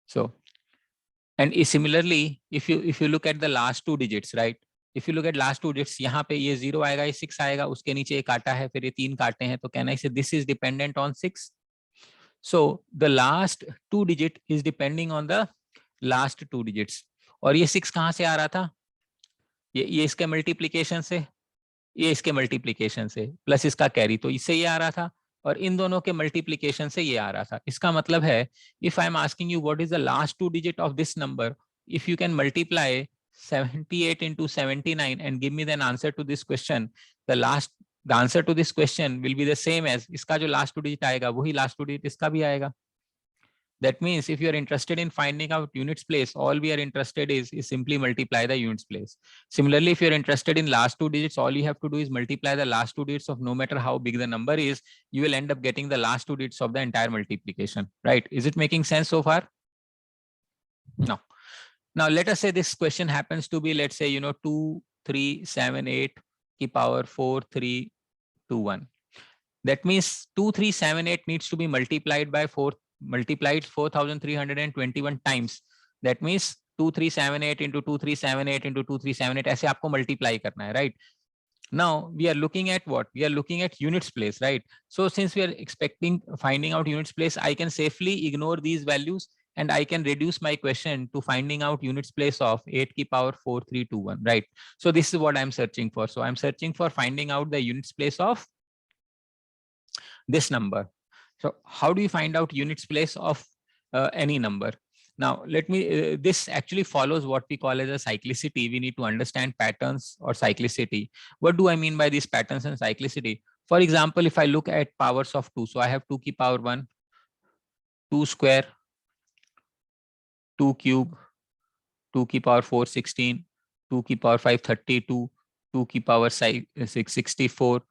So, and similarly, if you look at the last two digits, right? If you look at last two digits, यहाँ पे ये 0 आएगा, ये 6 आएगा, उसके नीचे एक काटा है, फिर ये 3 काटे हैं, तो कहना है this is dependent on 6. So the last two digit is depending on the last two digits. और ये 6 कहाँ से आ रहा था? ये इसके मल्टीप्लीकेशन से, ये इसके मल्टीप्लीकेशन से, प्लस इसका कैरी, तो इससे ये आ रहा था, और इन दोनों के मल्टीप्लीकेशन से ये आ रहा था. इसका मतलब है, if I am asking you what is the last two digit of this number, if you can multiply 78 into 79 and give me the answer to this question, the answer to this question will be the same as इसका जो last two digit आएगा वही last two digit इसका भी आएगा. That means if you are interested in finding out units place, all we are interested is simply multiply the units place. Similarly, if you're interested in last two digits, all you have to do is multiply the last two digits of no matter how big the number is, you will end up getting the last two digits of the entire multiplication, right? Is it making sense so far? No. Now, let us say this question happens to be, let's say, 2, 3, 7, 8 की power 4, 3, 2, 1. That means 2, 3, 7, 8 needs to be multiplied by 4,321 times. That means 2378 into 2378 into 2378 ऐसे आपको multiply करना है, right? Now we are looking at what? We are looking at units place, right? So since we are finding out units place, I can safely ignore these values and I can reduce my question to finding out units place of 8 की power 4321, right? So this is what I'm searching for. So I'm searching for finding out the units place of this number. So how do you find out units place of any number? Now, let me, this actually follows what we call as a cyclicity. We need to understand patterns or cyclicity. What do I mean by these patterns and cyclicity? For example, if I look at powers of 2, so I have 2 की power 1, 2 square, 2 cube, 2 की power 4, 16, 2 की power 5, 32, 2 की power 6, 64,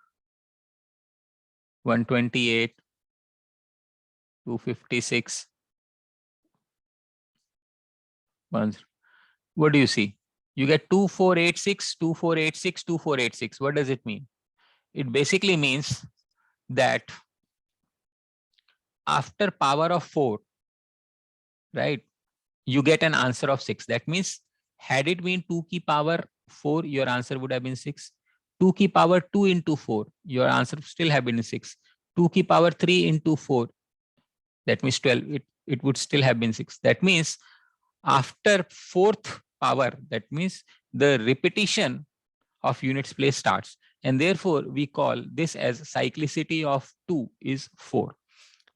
128, 256. What do you see? You get 2486, 2486, 2486. What does it mean? It basically means that after power of 4, right, you get an answer of 6. That means had it been 2 की power 4, your answer would have been 6. 2 की power 2 into 4, your answer still have been 6. 2 की power 3 into 4, that means 12. It would still have been 6. That means after fourth power, that means the repetition of units place starts, and therefore we call this as cyclicity of 2 is 4.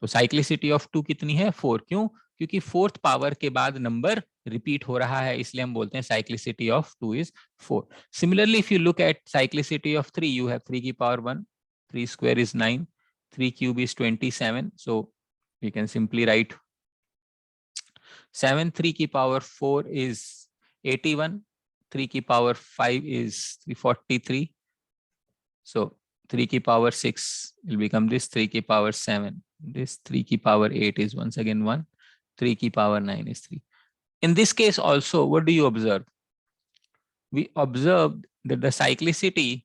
तो cyclicity of 2 कितनी है? 4. क्यों? क्योंकि fourth power के बाद number repeat हो रहा है, इसलिए हम बोलते हैं cyclicity of 2 is 4. Similarly, if you look at cyclicity of 3, you have 3 की power 1, 3 square is 9, 3 cube is 27. So we can simply write 7 3 की power 4 is 81, 3 की power 5 is 343. So 3 की power 6 will become this, 3 की power 7, this 3 की power 8 is once again 1, 3 की power 9 is 3. In this case also, what do you observe? We observed that the cyclicity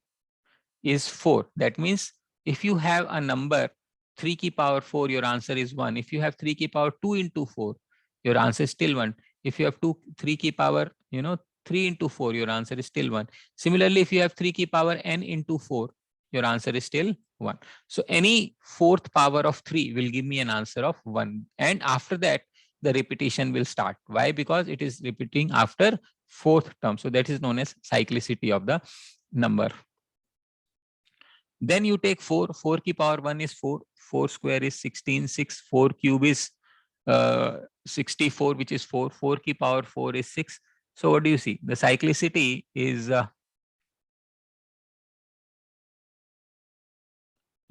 is 4. That means if you have a number 3 की power 4, your answer is 1. If you have 3 की power 2 into 4, your answer is still 1. If you have 3 की power, 3 into 4, your answer is still 1. Similarly, if you have 3 की power n into 4, your answer is still 1. So any fourth power of 3 will give me an answer of 1. And after that, the repetition will start. Why? Because it is repeating after fourth term. So that is known as cyclicity of the number. Then you take 4. 4 की power 1 is 4. 4 square is 16. 6. 4 cube is 64, which is 4. 4 की power 4 is 6. So what do you see? The cyclicity is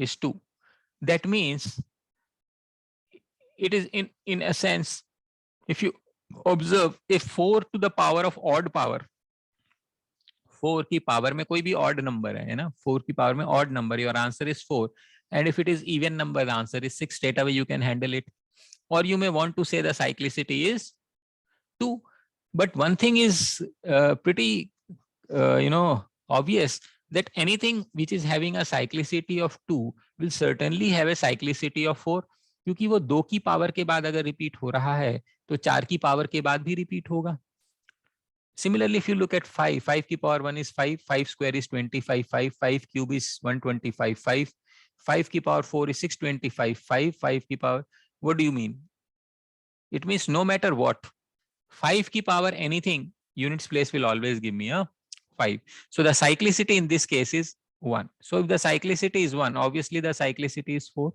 2. That means it is in a sense, if you observe, if 4 to the power of odd power, 4 की power में कोई भी odd number है ना, 4 की power में odd number, your answer is 4. And if it is even number, the answer is 6. Straight away you can handle it. Or you may want to say the cyclicity is 2. But one thing is pretty, obvious, that anything which is having a cyclicity of 2 will certainly have a cyclicity of 4. क्योंकि वो 2 की power के बाद अगर repeat हो रहा है तो 4 की पावर के बाद भी रिपीट होगा. Similarly, if you look at 5, 5 की power 1 is 5, 5 square is 25, 5 cube is 125, 5 की power 4 is 625, 5 की power, what do you mean? It means no matter what, 5 की power anything, units place will always give me a 5. So the cyclicity in this case is 1. So if the cyclicity is 1, obviously the cyclicity is 4.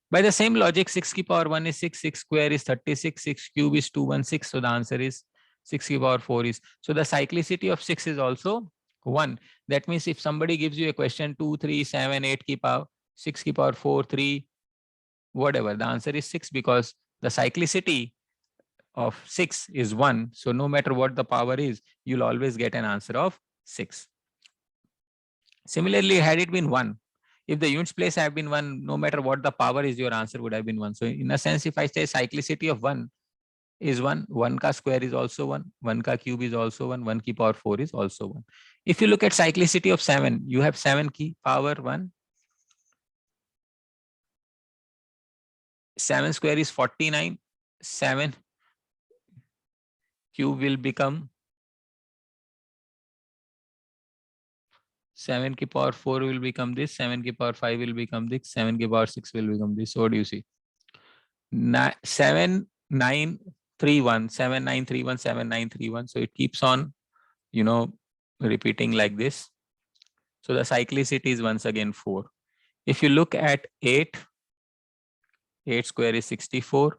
By the same logic, 6 की power 1 is 6, 6 square is 36, 6 cube is 216. So the answer is 6 की power 4 is. So the cyclicity of 6 is also 1. That means if somebody gives you a question 2, 3, 7, 8 की power, 6 की power 4, 3, whatever, the answer is 6 because the cyclicity of 6 is 1. So no matter what the power is, you'll always get an answer of 6. Similarly, had it been 1, if the units place have been 1, no matter what the power is, your answer would have been 1. So in a sense, if I say cyclicity of 1 is 1, 1 ka square is also 1, 1 ka cube is also 1, 1 ki power 4 is also 1. If you look at cyclicity of 7, you have 7 ki power 1. 7 square is 49. 7 cube will become 7 की power 4 will become this, 7 की power 5 will become this, 7 की power 6 will become this. So what do you see? 7, 9, 3, 1, 7, 9, 3, 1, 7, 9, 3, 1. So it keeps on, repeating like this. So the cyclicity is once again 4. If you look at 8, 8 square is 64.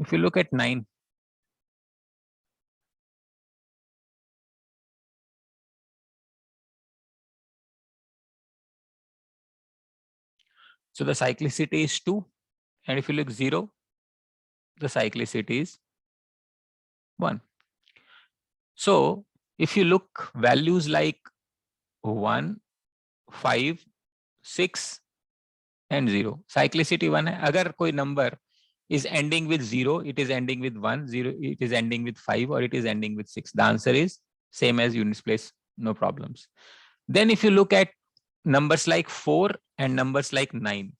If you look at 9, so the cyclicity is 2. And if you look 0, the cyclicity is 1. So if you look values like 1, 5, 6 and 0, cyclicity 1 है. अगर कोई number is ending with 0, it is ending with 1, 0, it is ending with 5, or it is ending with 6. The answer is same as units place, no problems. Then if you look at numbers like 4 and numbers like 9,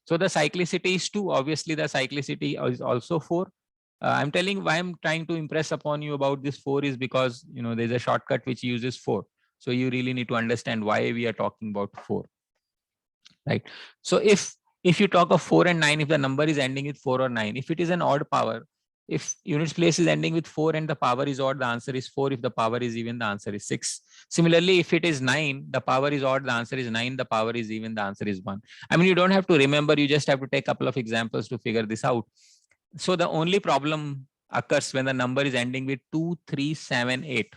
so the cyclicity is 2. Obviously, the cyclicity is also 4. I'm telling why I'm trying to impress upon you about this 4 is because there's a shortcut which uses 4. So you really need to understand why we are talking about 4, right? So if you talk of 4 and 9, if the number is ending with 4 or 9, if it is an odd power, if units place is ending with 4 and the power is odd, the answer is 4. If the power is even, the answer is 6. Similarly, if it is 9, the power is odd, the answer is 9. The power is even, the answer is 1. I mean, you don't have to remember, you just have to take a couple of examples to figure this out. So the only problem occurs when the number is ending with 2, 3, 7, 8.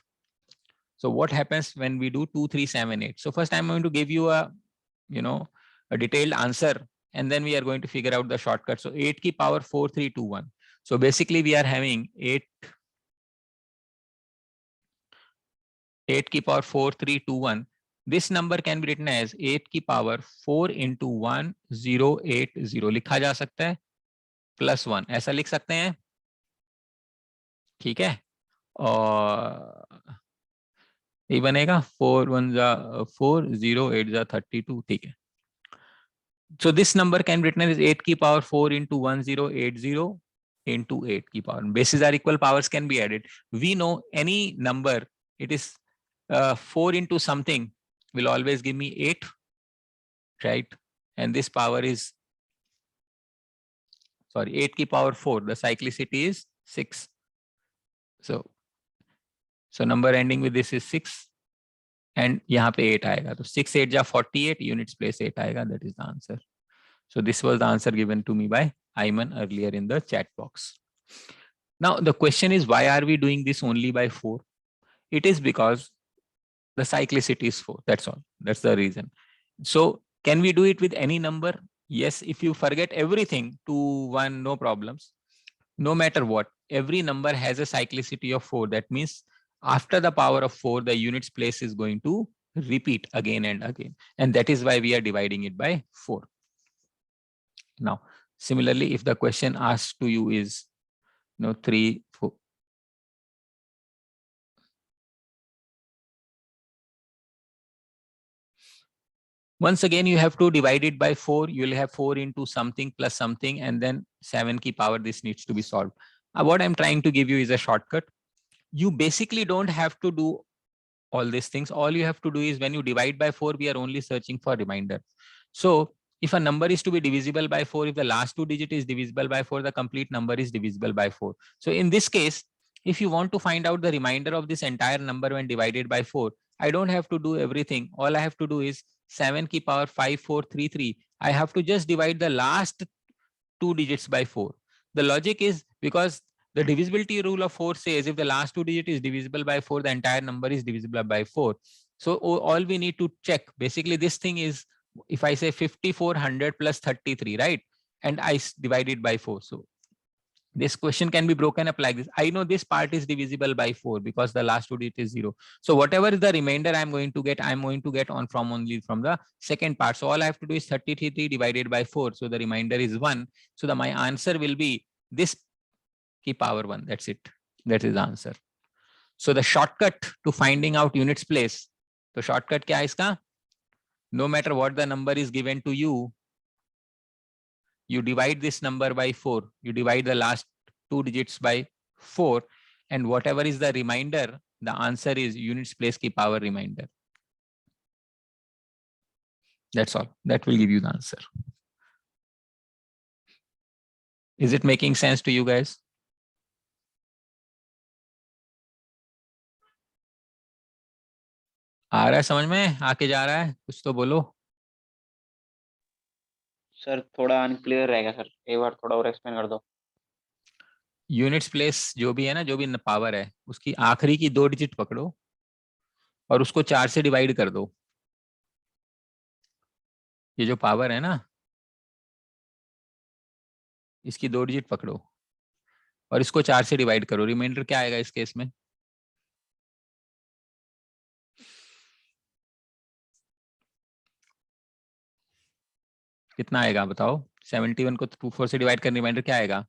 So what happens when we do 2, 3, 7, 8? So first I'm going to give you a detailed answer, and then we are going to figure out the shortcut. So 8 ki power 4, 3, 2, 1. So basically we are having 8 ki power 4, 3, 2, 1. This number can be written as 8 की power 4 into 1080 लिखा जा सकता है, +1 ऐसा लिख सकते हैं, ठीक है. और ये बनेगा 4 1 4 0 8 32, ठीक है. So this number can be written as 8 की power 4 into 1080 into 8 की power. Bases are equal, powers can be added. We know any number, it is 4 into something will always give me 8, right? And this power is, 8 की power 4. The cyclicity is 6. So number ending with this is 6. And यहाँ पे 8 आएगा, तो 6 8 48, units place 8 आएगा. That is the answer. So this was the answer given to me by Ayman earlier in the chat box. Now the question is, why are we doing this only by 4? It is because the cyclicity is 4. That's all. That's the reason. So can we do it with any number? Yes, if you forget everything, 2, 1, no problems. No matter what, every number has a cyclicity of 4. That means after the power of 4, the units place is going to repeat again and again. And that is why we are dividing it by 4. Now, Similarly, if the question asked to you is 3, 4. Once again, you have to divide it by 4. You will have 4 into something plus something, and then 7 ki power. This needs to be solved. What I'm trying to give you is a shortcut. You basically don't have to do all these things. All you have to do is when you divide by 4, we are only searching for remainder. So if a number is to be divisible by 4, if the last 2 digit is divisible by 4, the complete number is divisible by 4. So in this case, if you want to find out the remainder of this entire number when divided by 4, I don't have to do everything. All I have to do is 7 ki power 5433. I have to just divide the last 2 digits by 4. The logic is because the divisibility rule of 4 says if the last 2 digit is divisible by 4, the entire number is divisible by 4. So all we need to check, basically this thing is, if I say 5400 plus 33, right? And I divide it by 4. So this question can be broken up like this. I know this part is divisible by 4 because the last 2 digit is 0. So whatever is the remainder I'm going to get, I'm going to get only from the second part. So all I have to do is 33 divided by 4. So the remainder is 1. So my answer will be this ki power 1. That's it. That is the answer. So the shortcut to finding out units place. So shortcut kya hai iska? No matter what the number is given to you, you divide this number by 4. You divide the last 2 digits by 4. And whatever is the remainder, the answer is units place ki power remainder. That's all. That will give you the answer. Is it making sense to you guys? आ रहा है समझ में? आके जा रहा है? कुछ तो बोलो. सर थोड़ा अनक्लियर रहेगा सर, एक बार थोड़ा और एक्सप्लेन कर दो. यूनिट्स प्लेस जो भी है ना, जो भी पावर है, उसकी आखिरी की 2 डिजिट पकड़ो और उसको 4 से डिवाइड कर दो. ये जो पावर है ना, इसकी 2 डिजिट पकड़ो और इसको 4 से डिवाइड करो. रिमाइंडर क्या आएगा इस केस में? कितना आएगा बताओ? 71 को 24 से डिवाइड करने रिमाइंडर क्या आएगा?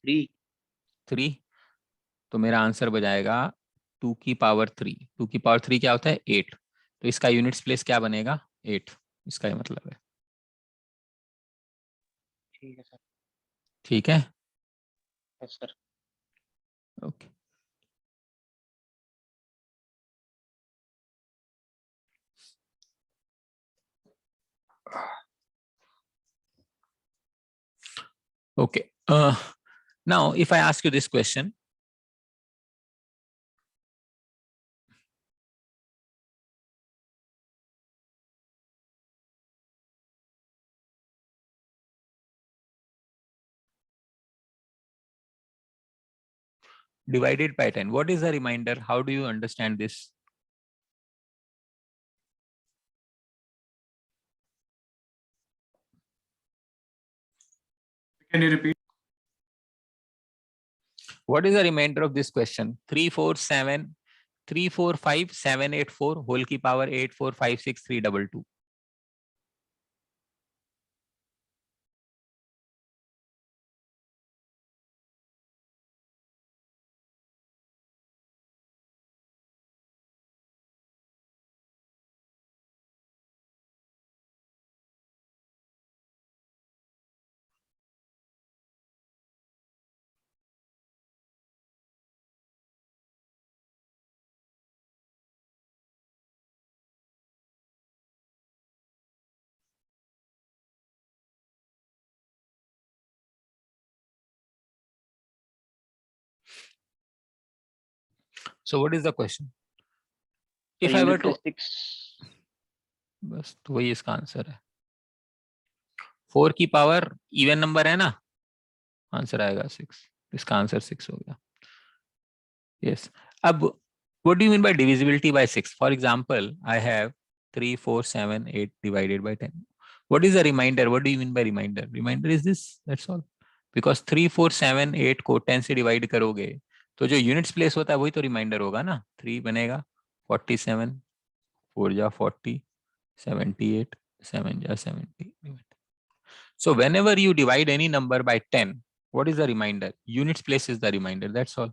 3. तो मेरा आंसर बजाएगा 2 की पावर 3. 2 की पावर 3 क्या होता है? 8. तो इसका यूनिट्स प्लेस क्या बनेगा? 8. इसका ये मतलब है. ठीक है सर. ठीक है. Yes sir. Okay. Okay. Now, if I ask you this question, divided by 10, what is the remainder? How do you understand this? Can you repeat? What is the remainder of this question? 345,784 whole की power 8456322. So what is the question? If I were to, बस तो वही इसका answer है. 4 की power even number है ना, answer आएगा 6. इसका आंसर 6 हो गया. Yes. अब what do you mean by divisibility by 6? For example, I have 3, 4, 7, 8 divided by 10. What is the remainder? What do you mean by remainder? Remainder is this. That's all. Because 3, 4, 7, 8 को 10 से divide करोगे तो जो units place होता है वही तो reminder होगा ना. 3 बनेगा 47, 4 जा 40, 78, 7 जा 70. So whenever you divide any number by 10, what is the reminder? Units place is the reminder. That's all.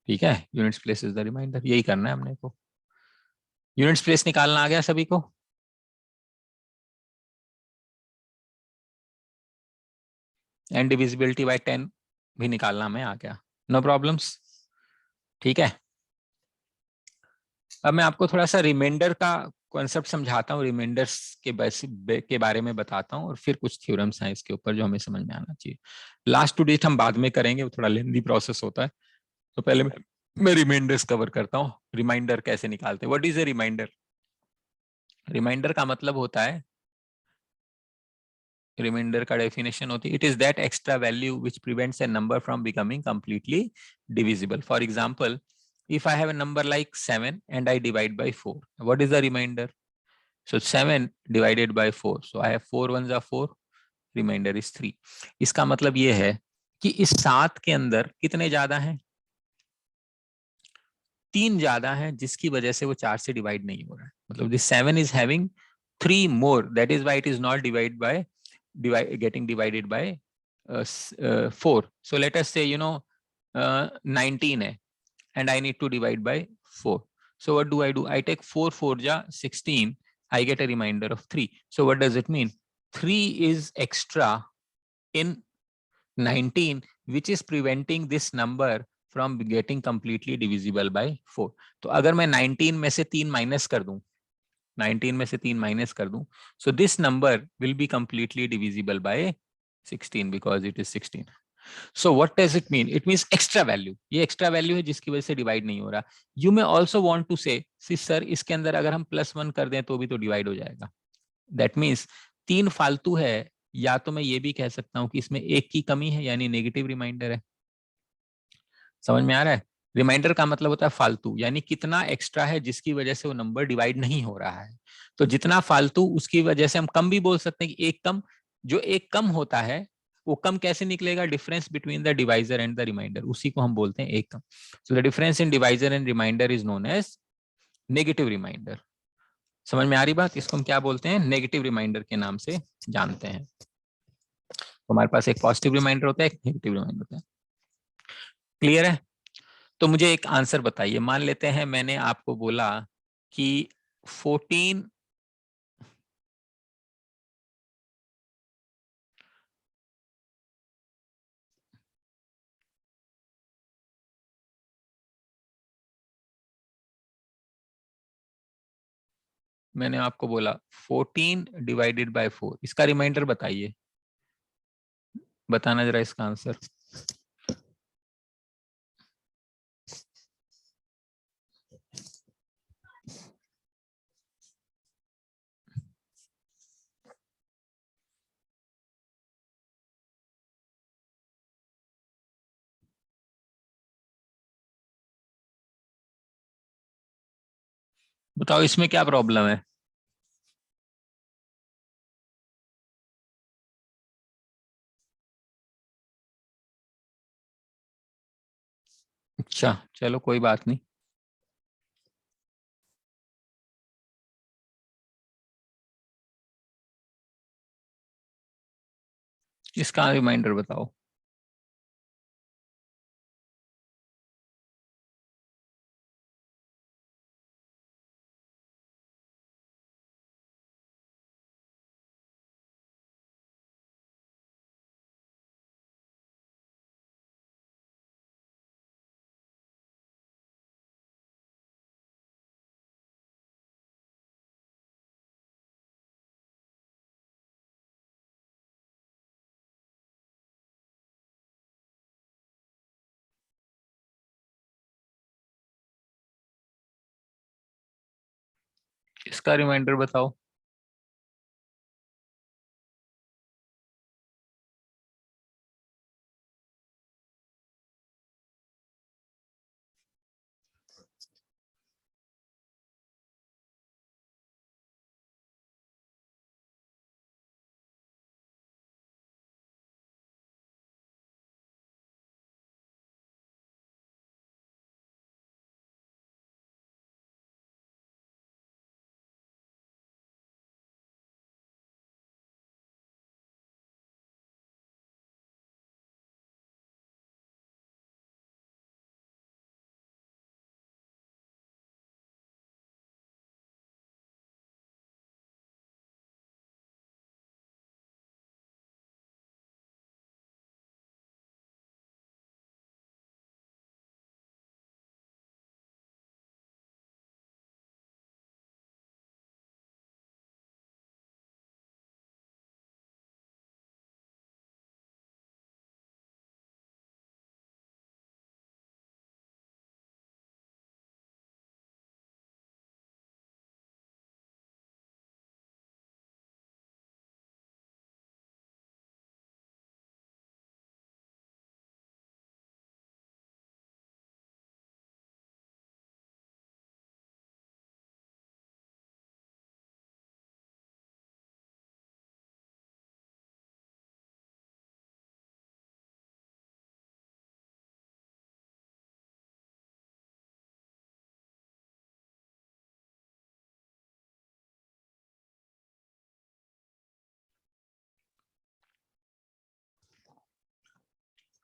ठीक है, units place is the reminder, यही करना है हमने को. यूनिट्स प्लेस निकालना आ गया सभी को? एंड डिविजिबिलिटी बाय 10 भी निकालना हमें आ गया. No problems. ठीक है. अब मैं आपको थोड़ा सा रिमाइंडर का कॉन्सेप्ट समझाता हूँ, रिमाइंडर्स के बारे में बताता हूँ, और फिर कुछ थ्योरम्स हैं इसके ऊपर जो हमें समझ में आना चाहिए. लास्ट टू डिजिट हम बाद में करेंगे, वो थोड़ा लेंदी प्रोसेस होता है. तो पहले मैं रिमाइंडर्स कवर करता हूँ. रिमाइंडर कैसे निकालते हैं? What is a reminder? Reminder का मतलब होता है, रिमाइंडर का डेफिनेशन होती है, it is that extra value which prevents a number from becoming completely divisible. For example, if I have a number like 7 and I divide by 4, what is the remainder? So 7 divided by 4, so I have 4 ones are 4, remainder is 3. इसका मतलब ये है कि इस 7 के अंदर कितने ज्यादा हैं? 3 ज्यादा हैं, जिसकी वजह से वो 4 से डिवाइड नहीं हो रहा है. मतलब this 7 is having 3 more, that is why it is not getting divided by 4. So let us say 19 है and I need to divide by 4. So what do? I take 4 4 ja 16. I get a remainder of 3. So what does it mean? 3 is extra in 19, which is preventing this number from getting completely divisible by 4. तो अगर मैं 19 में से 3 minus कर दूं, 19 में से 3 minus कर दूं, so this number will be completely divisible by 16 because it is 16. So what does it mean? It means extra value. ये extra value है जिसकी वजह से divide नहीं हो रहा. You may also want to say, sir, इसके अंदर अगर हम +1 कर दें तो भी तो divide हो जाएगा. That means 3 फालतू है, या तो मैं ये भी कह सकता हूँ कि इसमें 1 की कमी है, यानी नेगेटिव रिमाइंडर है. समझ में आ रहा है? रिमाइंडर का मतलब होता है फालतू, यानी कितना एक्स्ट्रा है जिसकी वजह से वो नंबर डिवाइड नहीं हो रहा है. तो जितना फालतू, उसकी वजह से हम कम भी बोल सकते हैं कि एक कम. जो एक कम होता है वो कम कैसे निकलेगा? Difference between the divisor and the remainder, उसी को हम बोलते हैं एक कम. So the difference in divisor and remainder is known as negative remainder. समझ में आ रही बात? इसको हम क्या बोलते हैं? नेगेटिव रिमाइंडर के नाम से जानते हैं. तो हमारे पास एक पॉजिटिव रिमाइंडर होता है, एक नेगेटिव रिमाइंडर होता है. क्लियर है? तो मुझे एक आंसर बताइए. मान लेते हैं मैंने आपको बोला कि 14, मैंने आपको बोला 14 डिवाइडेड बाय 4, इसका रिमाइंडर बताइए. बताना जरा इसका आंसर. बताओ इसमें क्या प्रॉब्लम है? अच्छा चलो कोई बात नहीं. इसका रिमाइंडर बताओ. इसका रिमाइंडर बताओ.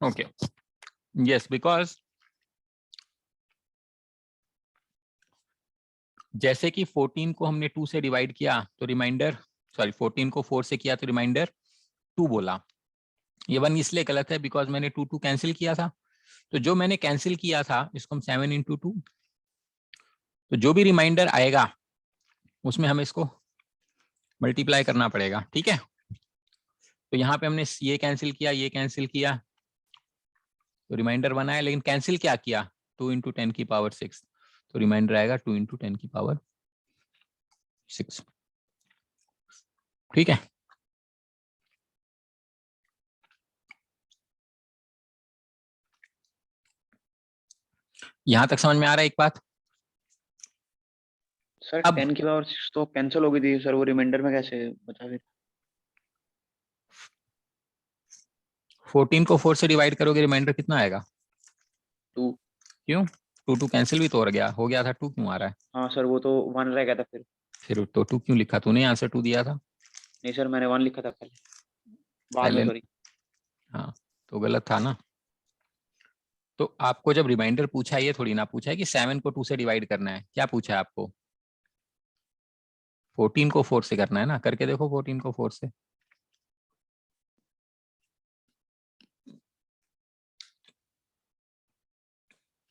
ओके, यस, बिकॉज जैसे कि 14 को हमने 2 से डिवाइड किया तो रिमाइंडर, सॉरी 14 को 4 से किया तो रिमाइंडर 2 बोला। ये 1 इसलिए गलत है बिकॉज मैंने 2 कैंसिल किया था। तो जो मैंने कैंसिल किया था इसको हम 7 इंटू 2, तो जो भी रिमाइंडर आएगा उसमें हमें इसको मल्टीप्लाई करना पड़ेगा, ठीक है। तो यहाँ पे हमने ये कैंसिल किया, ये कैंसिल किया, तो रिमाइंडर 1 आया, लेकिन कैंसिल क्या किया, 2 इंटू 10 की पावर 6, तो रिमाइंडर आएगा 2 इंटू 10 की पावर 6, ठीक है। यहां तक समझ में आ रहा है एक बात? सर अब 10 की पावर 6 तो कैंसिल हो गई थी सर, वो रिमाइंडर में कैसे बचा फिर? 14 को 4 से डिवाइड करोगे, रिमाइंडर कितना आएगा? 2। क्यों? 2 कैंसिल भी तो हो गया था, 2 क्यों आ रहा है? हाँ सर, वो तो 1 रह गया था फिर तो 2 क्यों लिखा तूने? आंसर 2 दिया था। नहीं सर, मैंने 1 लिखा था पहले, बाद में पहले, सॉरी। हाँ, तो गलत था ना। तो आपको जब रिमाइंडर पूछा है, ये थोड़ी ना पूछा है कि 7 को 2 से डिवाइड करना है, क्या पूछा है आपको? 14 को 4 से करना है ना, करके देखो 14 को 4 से।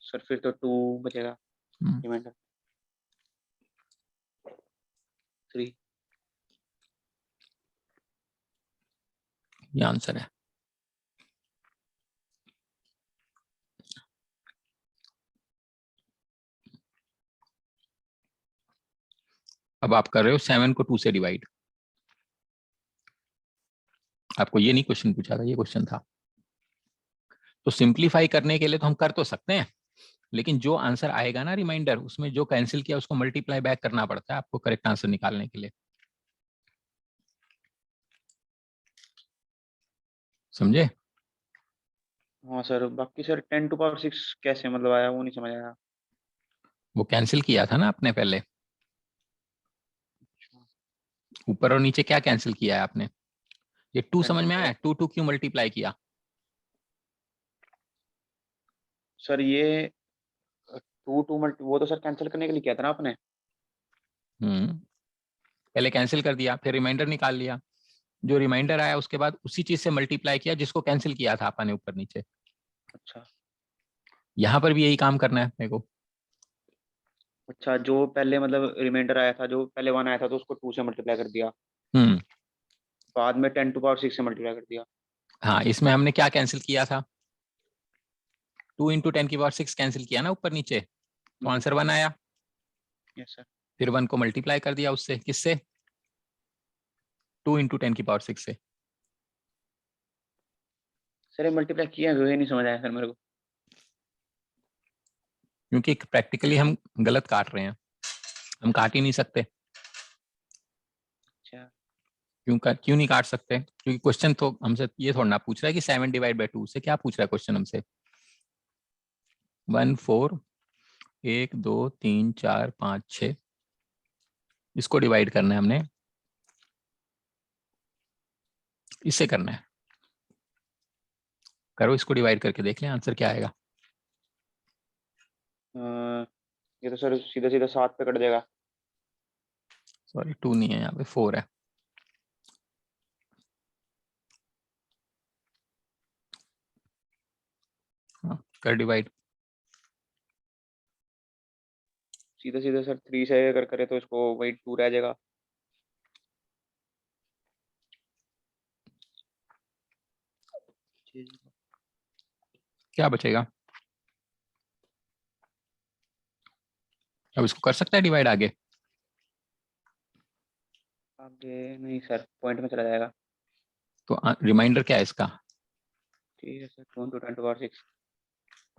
सर फिर तो 2 बचेगा, रिमाइंडर 3। ये आंसर है। अब आप कर रहे हो 7 को 2 से डिवाइड। आपको ये नहीं क्वेश्चन पूछा था, ये क्वेश्चन था। तो सिंप्लीफाई करने के लिए तो हम कर तो सकते हैं, लेकिन जो आंसर आएगा ना रिमाइंडर, उसमें जो कैंसिल किया उसको मल्टीप्लाई बैक करना पड़ता है आपको करेक्ट आंसर निकालने के लिए। समझे? हाँ सर, बाकी सर 10 टू पावर 6 कैसे मतलब आया, वो नहीं समझ आया। वो कैंसिल किया था ना आपने पहले, ऊपर और नीचे क्या कैंसिल किया है आपने? ये 2 10 समझ टू में आया? पावर 2 क्यों मल्टीप्लाई किया? सर ये 2 मल्टी वो तो सर कैंसिल करने के लिए किया था ना आपने। हम्म, पहले कैंसिल कर दिया, फिर रिमाइंडर निकाल लिया, जो रिमाइंडर आया उसके बाद उसी चीज से मल्टीप्लाई किया जिसको कैंसिल किया था आपने ऊपर नीचे। अच्छा यहाँ पर भी यही काम करना है मेरे को। अच्छा, जो पहले मतलब रिमाइंडर आया था, जो पहले 1 आया था तो उसको 2 से मल्टीप्लाई कर दिया, हम्म, बाद में 10 टू पावर 6 से मल्टीप्लाई कर दिया। हाँ, इसमें हमने क्या कैंसिल किया था? 2 इंटू 10 की पावर 6 कैंसिल किया ना ऊपर नीचे, तो आंसर 1 आया। Yes sir. फिर 1 को मल्टीप्लाई कर दिया उससे, किससे? 2 इंटू 10 की पावर 6 से। सर ये मल्टीप्लाई किया हुआ ही नहीं समझ आया सर मेरे को। क्योंकि प्रैक्टिकली हम गलत काट रहे हैं, हम काट ही नहीं सकते। अच्छा क्यों नहीं काट सकते? क्योंकि क्वेश्चन तो हमसे ये थोड़ा ना पूछ रहा है कि 7 डिवाइड बाई 2 से, क्या पूछ रहा है क्वेश्चन हमसे? 1 4 1 2 3 4 5 6, इसको डिवाइड करना है हमने, इससे करना है। करो, इसको डिवाइड करके देख लें आंसर क्या आएगा। ये तो सर सीधा सीधा 7 पे कट जाएगा। सॉरी, 2 नहीं है यहाँ पे, 4 है। हाँ, कर डिवाइड। सीधा सीधा सर 3 से अगर करे तो इसको वही 2 रह जाएगा। क्या बचेगा? अब इसको कर सकता है डिवाइड आगे? आगे नहीं सर, पॉइंट में चला जाएगा। तो रिमाइंडर क्या है इसका? ठीक है sir, 2 into 10 to power 6।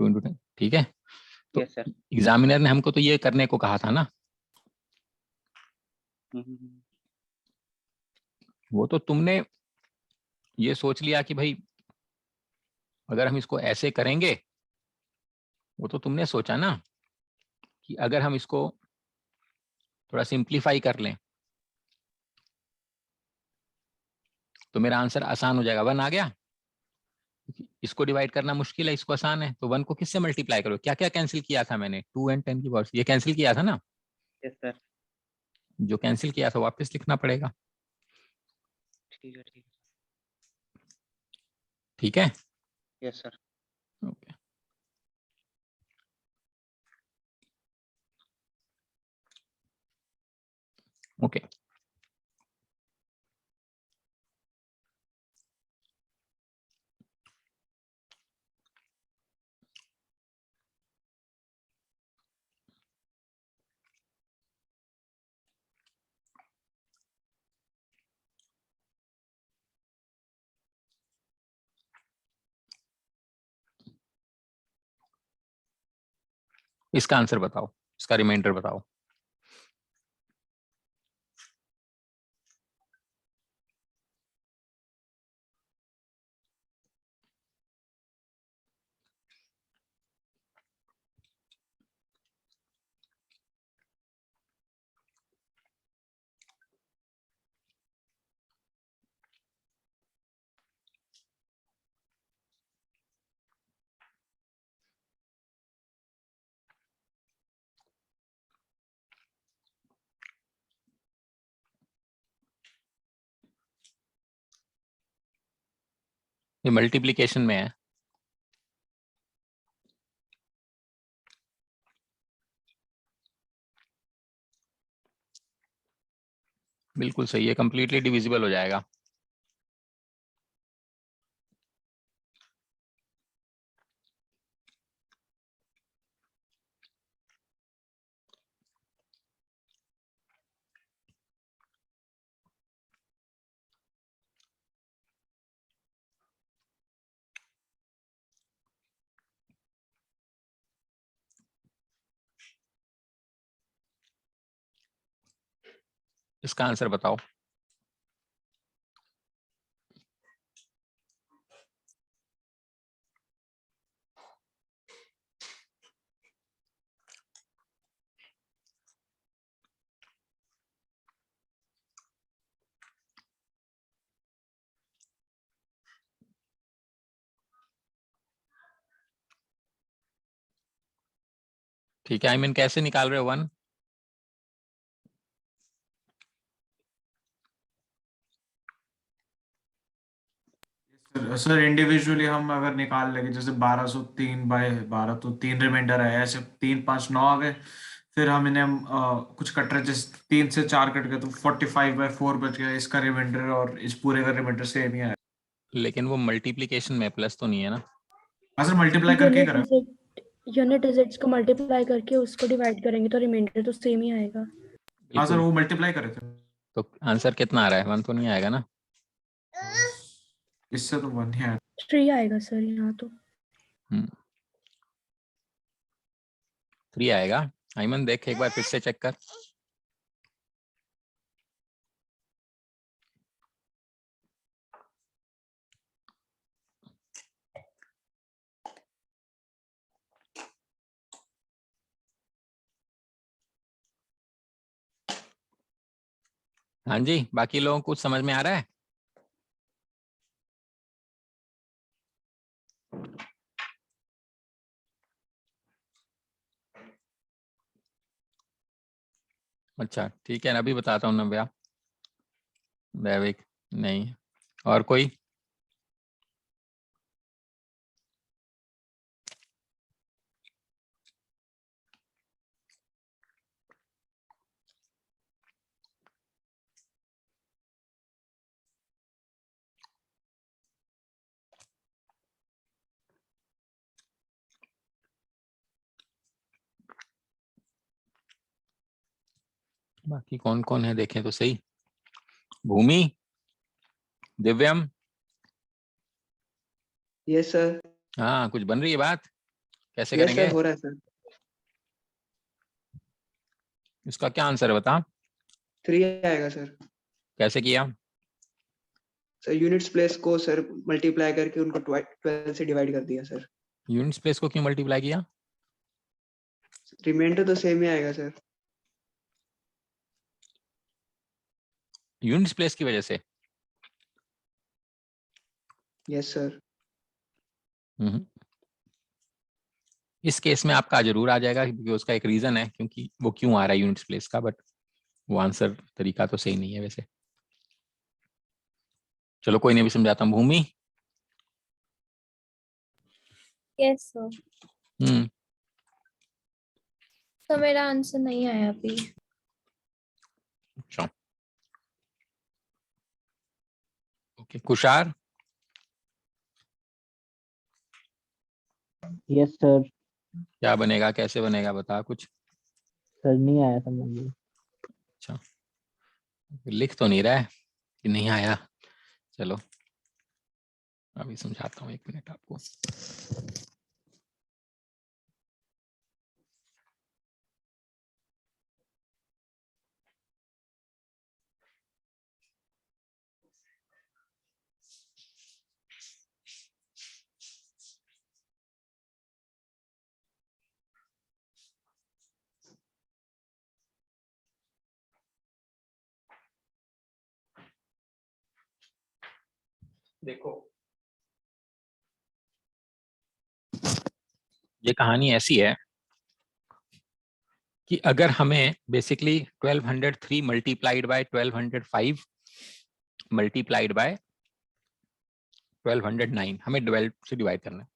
2 into 10, ठीक है। तो यस सर। एग्जामिनर ने हमको तो ये करने को कहा था ना, वो तो तुमने ये सोच लिया कि भाई अगर हम इसको ऐसे करेंगे, वो तो तुमने सोचा ना कि अगर हम इसको थोड़ा सिंप्लीफाई कर लें तो मेरा आंसर आसान हो जाएगा। 1 आ गया, इसको डिवाइड करना मुश्किल है, इसको आसान है। तो 1 को किससे मल्टीप्लाई करो? क्या क्या कैंसिल किया था मैंने? 2 एंड 10 की पावर, ये कैंसिल किया था ना? Yes sir. जो कैंसिल किया था वापस लिखना पड़ेगा। ठीक है ठीक ठीक है। है। Yes sir. ओके। ओके। इसका आंसर बताओ, इसका रिमाइंडर बताओ। ये मल्टीप्लीकेशन में है। बिल्कुल सही है, कंप्लीटली डिविजिबल हो जाएगा। इसका आंसर बताओ। ठीक है, आई मीन कैसे निकाल रहे हो 1? सर इंडिविजुअली हम अगर निकाल लेंगे, जैसे 1203/12, तो 3 रिमाइंडर आए, ऐसे 3 5 9 आ गए। फिर हम इन्हें कुछ कट रहे, जैसे 3 से 4 कट गए तो 45/4 बच गया। इसका रिमाइंडर और इस पूरे का रिमाइंडर सेम ही आया। लेकिन वो मल्टीप्लीकेशन में, प्लस तो नहीं है ना? हाँ सर, मल्टीप्लाई करके ही करा। यूनिट डिजिट्स को मल्टीप्लाई करके उसको डिवाइड करेंगे तो रिमाइंडर तो सेम ही आएगा। हाँ सर, बिल्कुल। वो मल्टीप्लाई करे थे। तो आंसर कितना आ रहा है? 1 तो नहीं आएगा ना? इससे तो 1 ही आया। 3 आएगा सर यहाँ तो। 3 आएगा। आईमन देख एक बार फिर से चेक कर। हाँ जी, बाकी लोगों को कुछ समझ में आ रहा है? अच्छा ठीक है, अभी बताता हूँ नव्या। दैविक नहीं। और कोई? बाकी कौन कौन है देखें तो सही। भूमि, दिव्यम। Yes sir. हाँ, कुछ बन रही है बात? कैसे यस करेंगे सर, हो रहा है सर। इसका? क्या आंसर है बता। 3 आएगा सर। कैसे किया? सर यूनिट्स प्लेस को सर मल्टीप्लाई करके उनको 12 से डिवाइड कर दिया सर। यूनिट्स प्लेस को क्यों मल्टीप्लाई किया? रिमाइंडर तो सेम ही आएगा सर। यूनिट्स प्लेस की वजह से? Yes sir. इस केस में आपका जरूर आ जाएगा क्योंकि उसका एक रीजन है क्योंकि वो क्यों आ रहा है यूनिट्स प्लेस का, बट वो आंसर तरीका तो सही नहीं है वैसे। चलो कोई नहीं, भी समझाता हूँ। भूमि, यस सर। हम्म, तो मेरा आंसर नहीं आया अभी। अच्छा ओके। कुशार, yes sir. क्या बनेगा, कैसे बनेगा, बता कुछ। सर नहीं आया समझ में। अच्छा, लिख तो नहीं रहा है कि नहीं आया। चलो अभी समझाता हूँ, 1 मिनट आपको। देखो ये कहानी ऐसी है कि अगर हमें basically 1203 multiplied by 1205 multiplied by 1209 हमें 12 से डिवाइड करना है।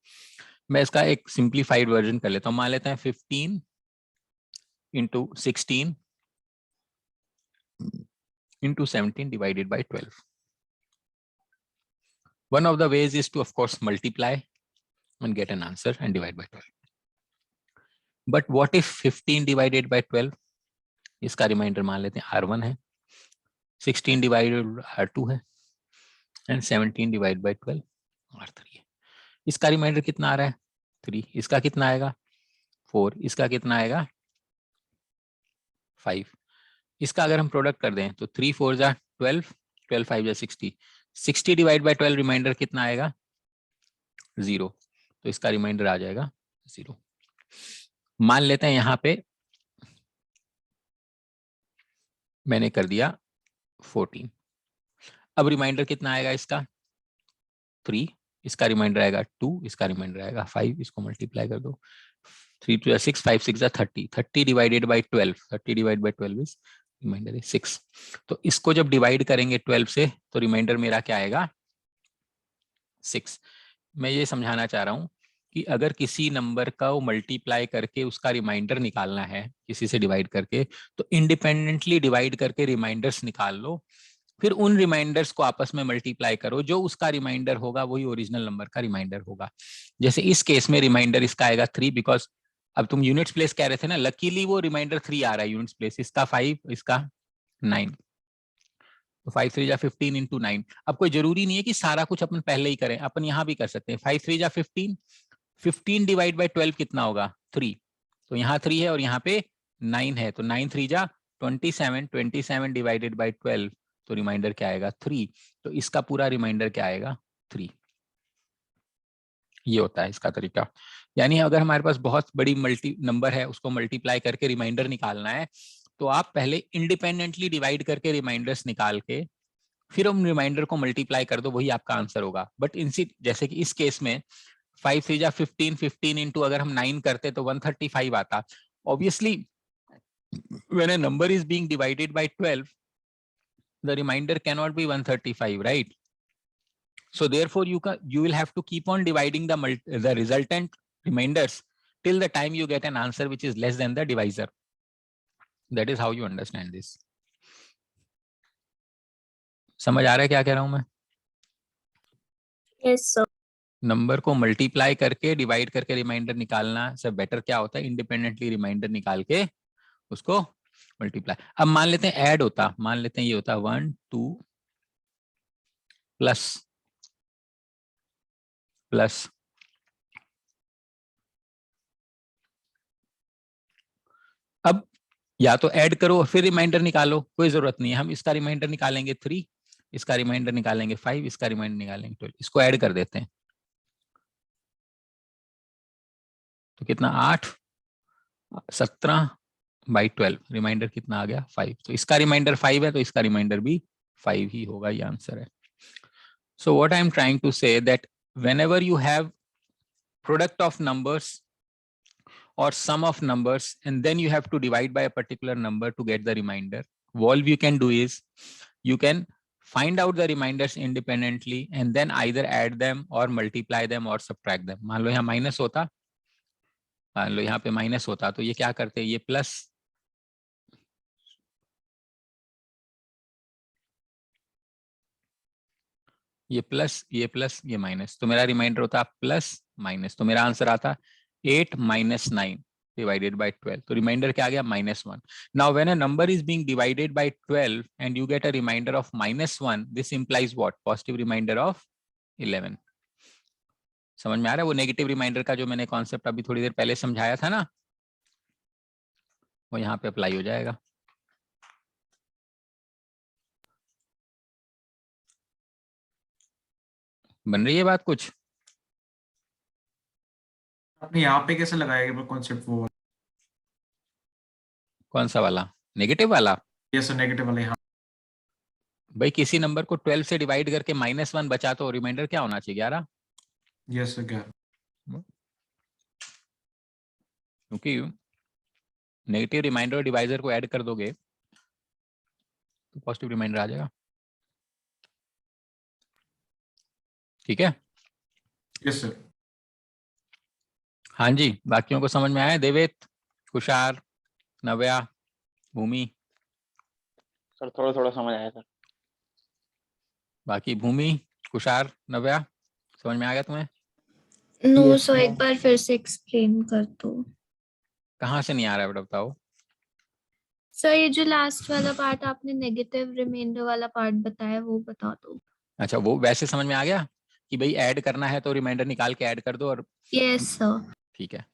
मैं इसका एक सिंप्लीफाइड वर्जन कर लेता हूँ। मान लेते हैं 15 into 16 into 17 divided by 12। One of the ways is to of course multiply and get an answer and divide by 12. But what if 15 divided by 12? इसका रिमाइंडर मान लेते हैं R1 है, 16 डिवाइडेड R2 है एंड 17 डिवाइड बाय 12 R3 है। इसका reminder कितना आ रहा है? 3। इसका कितना आएगा? 4। इसका कितना आएगा? 5। इसका अगर हम प्रोडक्ट कर दें तो 3 4 जा 12, 12 5 जा 60। 60 डिवाइड बाय 12 रिमाइंडर कितना आएगा? 0। तो इसका रिमाइंडर आ जाएगा 0। मान लेते हैं यहाँ पे मैंने कर दिया 14। अब रिमाइंडर कितना आएगा इसका? 3। इसका रिमाइंडर आएगा 2। इसका रिमाइंडर आएगा 5। इसको मल्टीप्लाई कर दो, 3 2 6, 5 6 30। 30 divided by 12, 30 divide by 12 is reminder is 6। तो इसको जब डिवाइड करेंगे 12 से तो रिमाइंडर मेरा क्या आएगा? 6। मैं ये समझाना चाह रहा हूं कि अगर किसी नंबर का वो मल्टीप्लाई करके उसका रिमाइंडर निकालना है किसी से डिवाइड करके, तो इंडिपेंडेंटली डिवाइड करके रिमाइंडर्स निकाल लो, फिर उन रिमाइंडर्स को आपस में मल्टीप्लाई करो, जो उसका रिमाइंडर होगा वही ओरिजिनल नंबर का रिमाइंडर होगा। जैसे इस केस में रिमाइंडर इसका आएगा 3, बिकॉज अब तुम यूनिट्स प्लेस कह रहे थे ना, लकीली वो रिमाइंडर 3 आ रहा है यूनिट्स प्लेस। इसका 5, इसका 9, तो 5 3 जा 15 इंटू 9। अब कोई जरूरी नहीं है कि सारा कुछ अपन पहले ही करें, अपन यहाँ भी कर सकते हैं। 5 3 जा 15, 15 डिवाइड बाय 12 कितना होगा? 3। तो यहाँ 3 है और यहाँ पे 9 है, तो 9 3 जा 27, 27 डिवाइडेड बाय 12, तो रिमाइंडर क्या आएगा? 3। तो इसका पूरा रिमाइंडर क्या आएगा? 3। ये होता है इसका तरीका। यानी अगर हमारे पास बहुत बड़ी मल्टी नंबर है, उसको मल्टीप्लाई करके रिमाइंडर निकालना है, तो आप पहले इंडिपेंडेंटली डिवाइड करके रिमाइंडर्स निकाल के फिर हम रिमाइंडर को मल्टीप्लाई कर दो, वही आपका आंसर होगा। बट इनसी जैसे कि इस केस में 5 3 जा 15, 15 इंटू अगर हम 9 करते तो 135 आता। Obviously when a number is being divided by 12, the remainder cannot be 135, right? So therefore you will have to keep on dividing the resultant remainders till the time you get an answer which is less than the divisor. That is how you understand this. समझ आ रहा है क्या कह रहा हूं मैं? Yes sir. Number को multiply करके डिवाइड करके रिमाइंडर निकालना से बेटर क्या होता है? इंडिपेंडेंटली रिमाइंडर निकाल के उसको मल्टीप्लाई। अब मान लेते हैं ऐड होता, मान लेते हैं ये होता 1 2 प्लस प्लस, अब या तो ऐड करो और फिर रिमाइंडर निकालो, कोई जरूरत नहीं है। हम इसका रिमाइंडर निकालेंगे 3, इसका रिमाइंडर निकालेंगे 5, इसका रिमाइंडर निकालेंगे 12। इसको ऐड कर देते हैं तो कितना? 8 17 बाई 12, रिमाइंडर कितना आ गया? 5। तो इसका रिमाइंडर 5 है तो इसका रिमाइंडर भी 5 ही होगा, ये आंसर है। So what I am trying to say that whenever you have product of numbers or sum of numbers, and then you have to divide by a particular number to get the remainder. All you can do is you can find out the reminders independently and then either add them or multiply them or subtract them. मान लो यहाँ minus होता, मान लो यहाँ पे minus होता, तो ये क्या करते, ये प्लस, ये प्लस, ये प्लस, ये माइनस, तो मेरा रिमाइंडर होता प्लस माइनस, तो मेरा आंसर आता 8 - 9 divided by 12. तो रिमाइंडर क्या आ गया, -1. Now when a number is being divided by 12 and you get a remainder of -1, this implies what? Positive remainder of 11. समझ में आ रहा है? वो नेगेटिव रिमाइंडर का जो मैंने कॉन्सेप्ट अभी थोड़ी देर पहले समझाया था ना, वो यहाँ पे अप्लाई हो जाएगा. बन रही है बात कुछ? आपने यहाँ पे कैसे लगाया कॉन्सेप्ट वो? कौन सा वाला? नेगेटिव वाला? ये सर नेगेटिव वाला यहाँ. भाई किसी नंबर को 12 से डिवाइड करके -1 बचा तो रिमाइंडर क्या होना चाहिए, 11. यस सर, क्या? क्योंकि नेगेटिव रिमाइंडर और डिवाइजर को ऐड कर दोगे तो पॉजिटिव रिमाइंडर आ जाएगा. ठीक है? Yes sir. हाँ जी, बाकियों को समझ में आया? देवेत, कुशार, नव्या, भूमि? सर थोड़ा थोड़ा समझ आया सर. बाकी भूमि, कुशार, नव्या, समझ में आ गया तुम्हें? नो Yes, सो एक ma'am. बार फिर से एक्सप्लेन कर दो. कहाँ से नहीं आ रहा है बेटा, बताओ. सर ये जो लास्ट वाला पार्ट आपने नेगेटिव रिमाइंडर वाला पार्ट बताया वो बता दो. अच्छा, वो वैसे समझ में आ गया कि भाई ऐड करना है तो रिमाइंडर निकाल के ऐड कर दो और यस सर. ठीक है.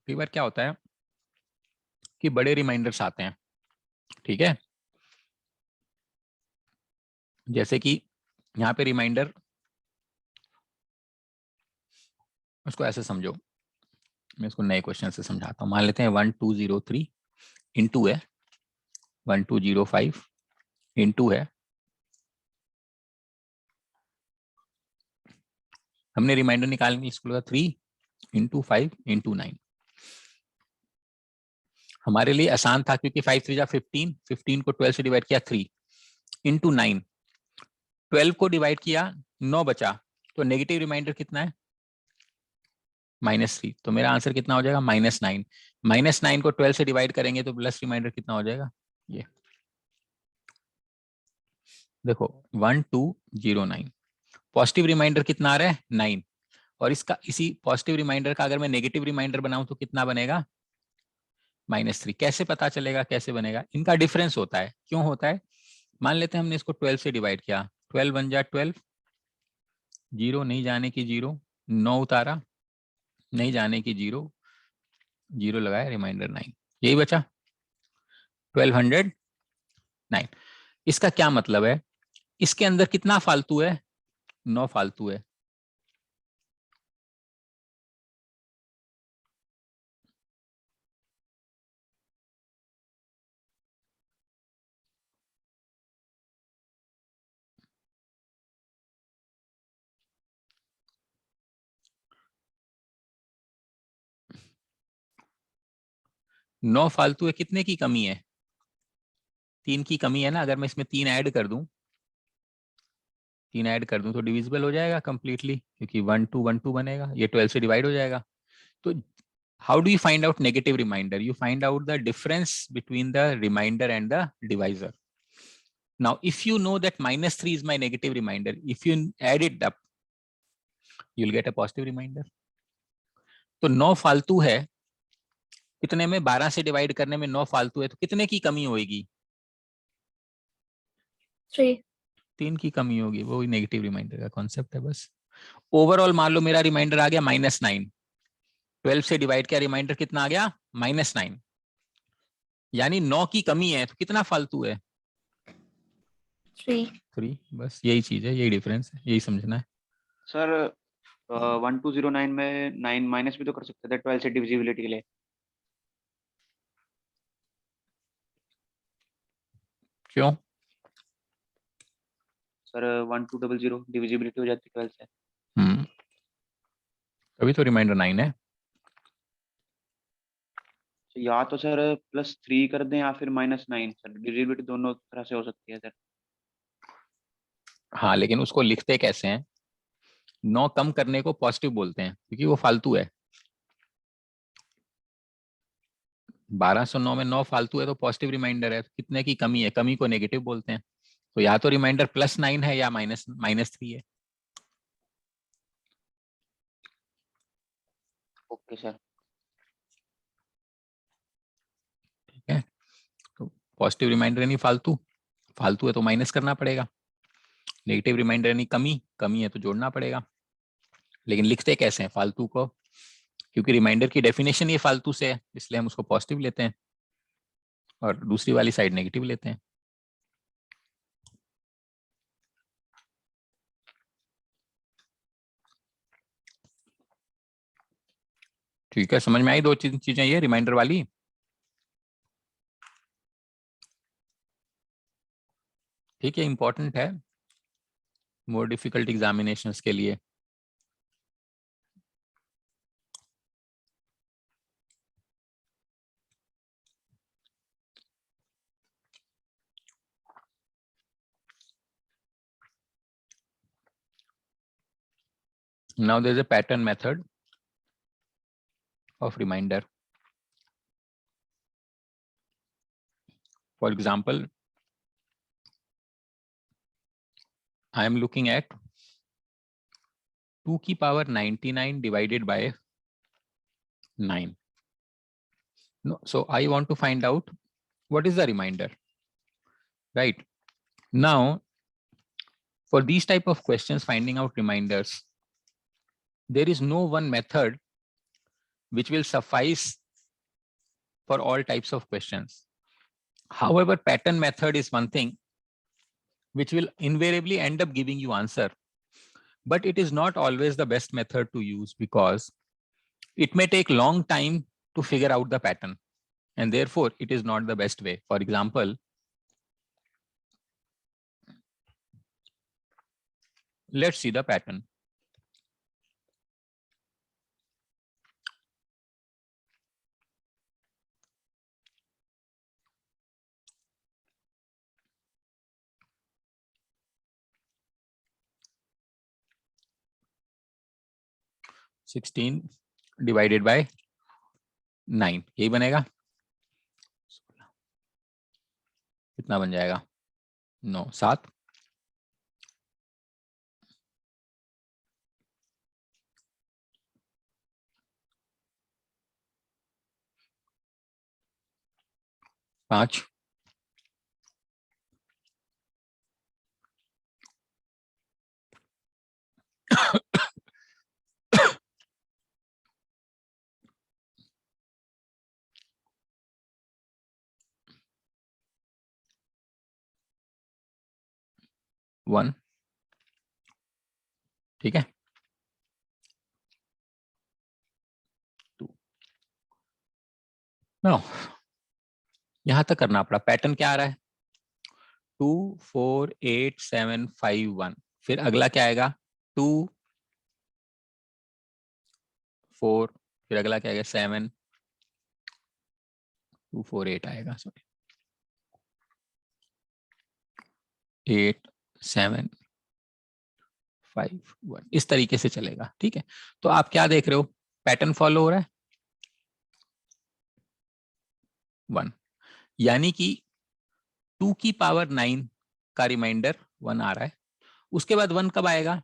कई बार क्या होता है कि बड़े रिमाइंडर्स आते हैं, ठीक है, जैसे कि यहाँ पे रिमाइंडर, उसको ऐसे समझो, मैं इसको नए क्वेश्चन से समझाता हूँ. मान लेते हैं 1203 इंटू है 1205 इंटू है, हमने रिमाइंडर निकालने इसको लगा 3 इंटू 5 इंटू 9. हमारे लिए आसान था क्योंकि 5 3 जा 15, 15 को 12 से डिवाइड किया 3 इंटू 9, 12 को डिवाइड किया 9 बचा, तो नेगेटिव रिमाइंडर कितना है, -3. तो मेरा आंसर कितना हो जाएगा, -9. -9 को 12 से डिवाइड करेंगे तो प्लस रिमाइंडर कितना हो जाएगा, ये देखो 1209. पॉजिटिव रिमाइंडर कितना आ रहा है, 9, और इसका इसी पॉजिटिव रिमाइंडर का अगर मैं नेगेटिव रिमाइंडर बनाऊं तो कितना बनेगा, -3. कैसे पता चलेगा, कैसे बनेगा? इनका डिफरेंस होता है. क्यों होता है? मान लेते हैं हमने इसको 12 से डिवाइड किया, 12 1 जा 12, 0 नहीं जाने की 0, 9 उतारा, नहीं जाने की 0, 0 लगाया, रिमाइंडर 9, यही बचा 1209. इसका क्या मतलब है, इसके अंदर कितना फालतू है, 9 फालतू है. नौ फालतू है, कितने की कमी है, 3 की कमी है ना. अगर मैं इसमें 3 ऐड कर दूं, 3 ऐड कर दूं तो डिविजिबल हो जाएगा कंप्लीटली, क्योंकि 1 2 1 2 बनेगा, ये 12 से डिवाइड हो जाएगा. तो how do you find out negative remainder? You find out the difference between the remainder and the divisor. Now if you know that -3 is my negative remainder, if you add it up you'll get a positive remainder. तो 9 फालतू है, कितने में, 12 से divide करने में 9 फालतू है, तो कितने की कमी होगी, 3 की कमी होगी. वो नेगेटिव रिमाइंडर का कॉन्सेप्ट है बस. ओवरऑल मान लो मेरा रिमाइंडर आ गया -9, 12 से डिवाइड किया, रिमाइंडर कितना आ गया, -9, यानी 9 की कमी है, तो कितना फालतू है, 3. बस यही चीज है, यही डिफरेंस है, यही समझना है. सर 1209 में 9 माइनस भी तो कर सकते थे 12 से डिविजिबिलिटी के लिए. क्यों? सर 1200 डिविजिबिलिटी हो जाती है 12 से। तभी तो रिमाइंडर 9 है। तो या तो सर +3 कर दें या फिर -9 सर, डिविजिबिलिटी दोनों तरह से हो सकती है सर। हाँ, लेकिन उसको लिखते कैसे हैं? 9 कम करने को पॉजिटिव बोलते हैं क्योंकि वो फालतू है। 1209 में 9 फालतू है तो पॉजिटिव रिमाइंडर है। कितने की कमी है? कमी को नेगेटिव बोलते हैं। तो या तो रिमाइंडर +9 है या -3 है। Okay sir. ठीक है, तो पॉजिटिव रिमाइंडर यानी फालतू, फालतू है तो माइनस करना पड़ेगा। नेगेटिव रिमाइंडर यानी कमी, कमी है तो जोड़ना पड़ेगा। लेकिन लिखते कैसे हैं फालतू को? क्योंकि रिमाइंडर की डेफिनेशन ये फालतू से है, इसलिए हम उसको पॉजिटिव लेते हैं और दूसरी वाली साइड नेगेटिव लेते हैं। ठीक है, समझ में आई 2 चीजें ये रिमाइंडर वाली? ठीक है, इंपॉर्टेंट है मोर डिफिकल्ट एग्जामिनेशंस के लिए। Now there is a pattern method of reminder. For example, I am looking at 2 की power 99 divided by 9. No, so I want to find out what is the reminder, right? Now, for these type of questions, finding out reminders, there is no one method which will suffice for all types of questions. However, pattern method is one thing which will invariably end up giving you answer, but it is not always the best method to use because it may take long time to figure out the pattern, and therefore it is not the best way. For example, let's see the pattern. (16 divided by 9) यही बनेगा। कितना बन जाएगा? 9 7। पाँच। One. ठीक है, 2। No, यहां तक करना पड़ा। पैटर्न क्या आ रहा है? 2 4 8 7 5 1। फिर अगला क्या आएगा? 2 4। फिर अगला क्या आएगा? 7 2 4 8 आएगा, सॉरी 8 7 5 1। इस तरीके से चलेगा। ठीक है, तो आप क्या देख रहे हो? पैटर्न फॉलो हो रहा है 1, यानी कि 2 की पावर 9 का रिमाइंडर 1 आ रहा है। उसके बाद 1 कब आएगा?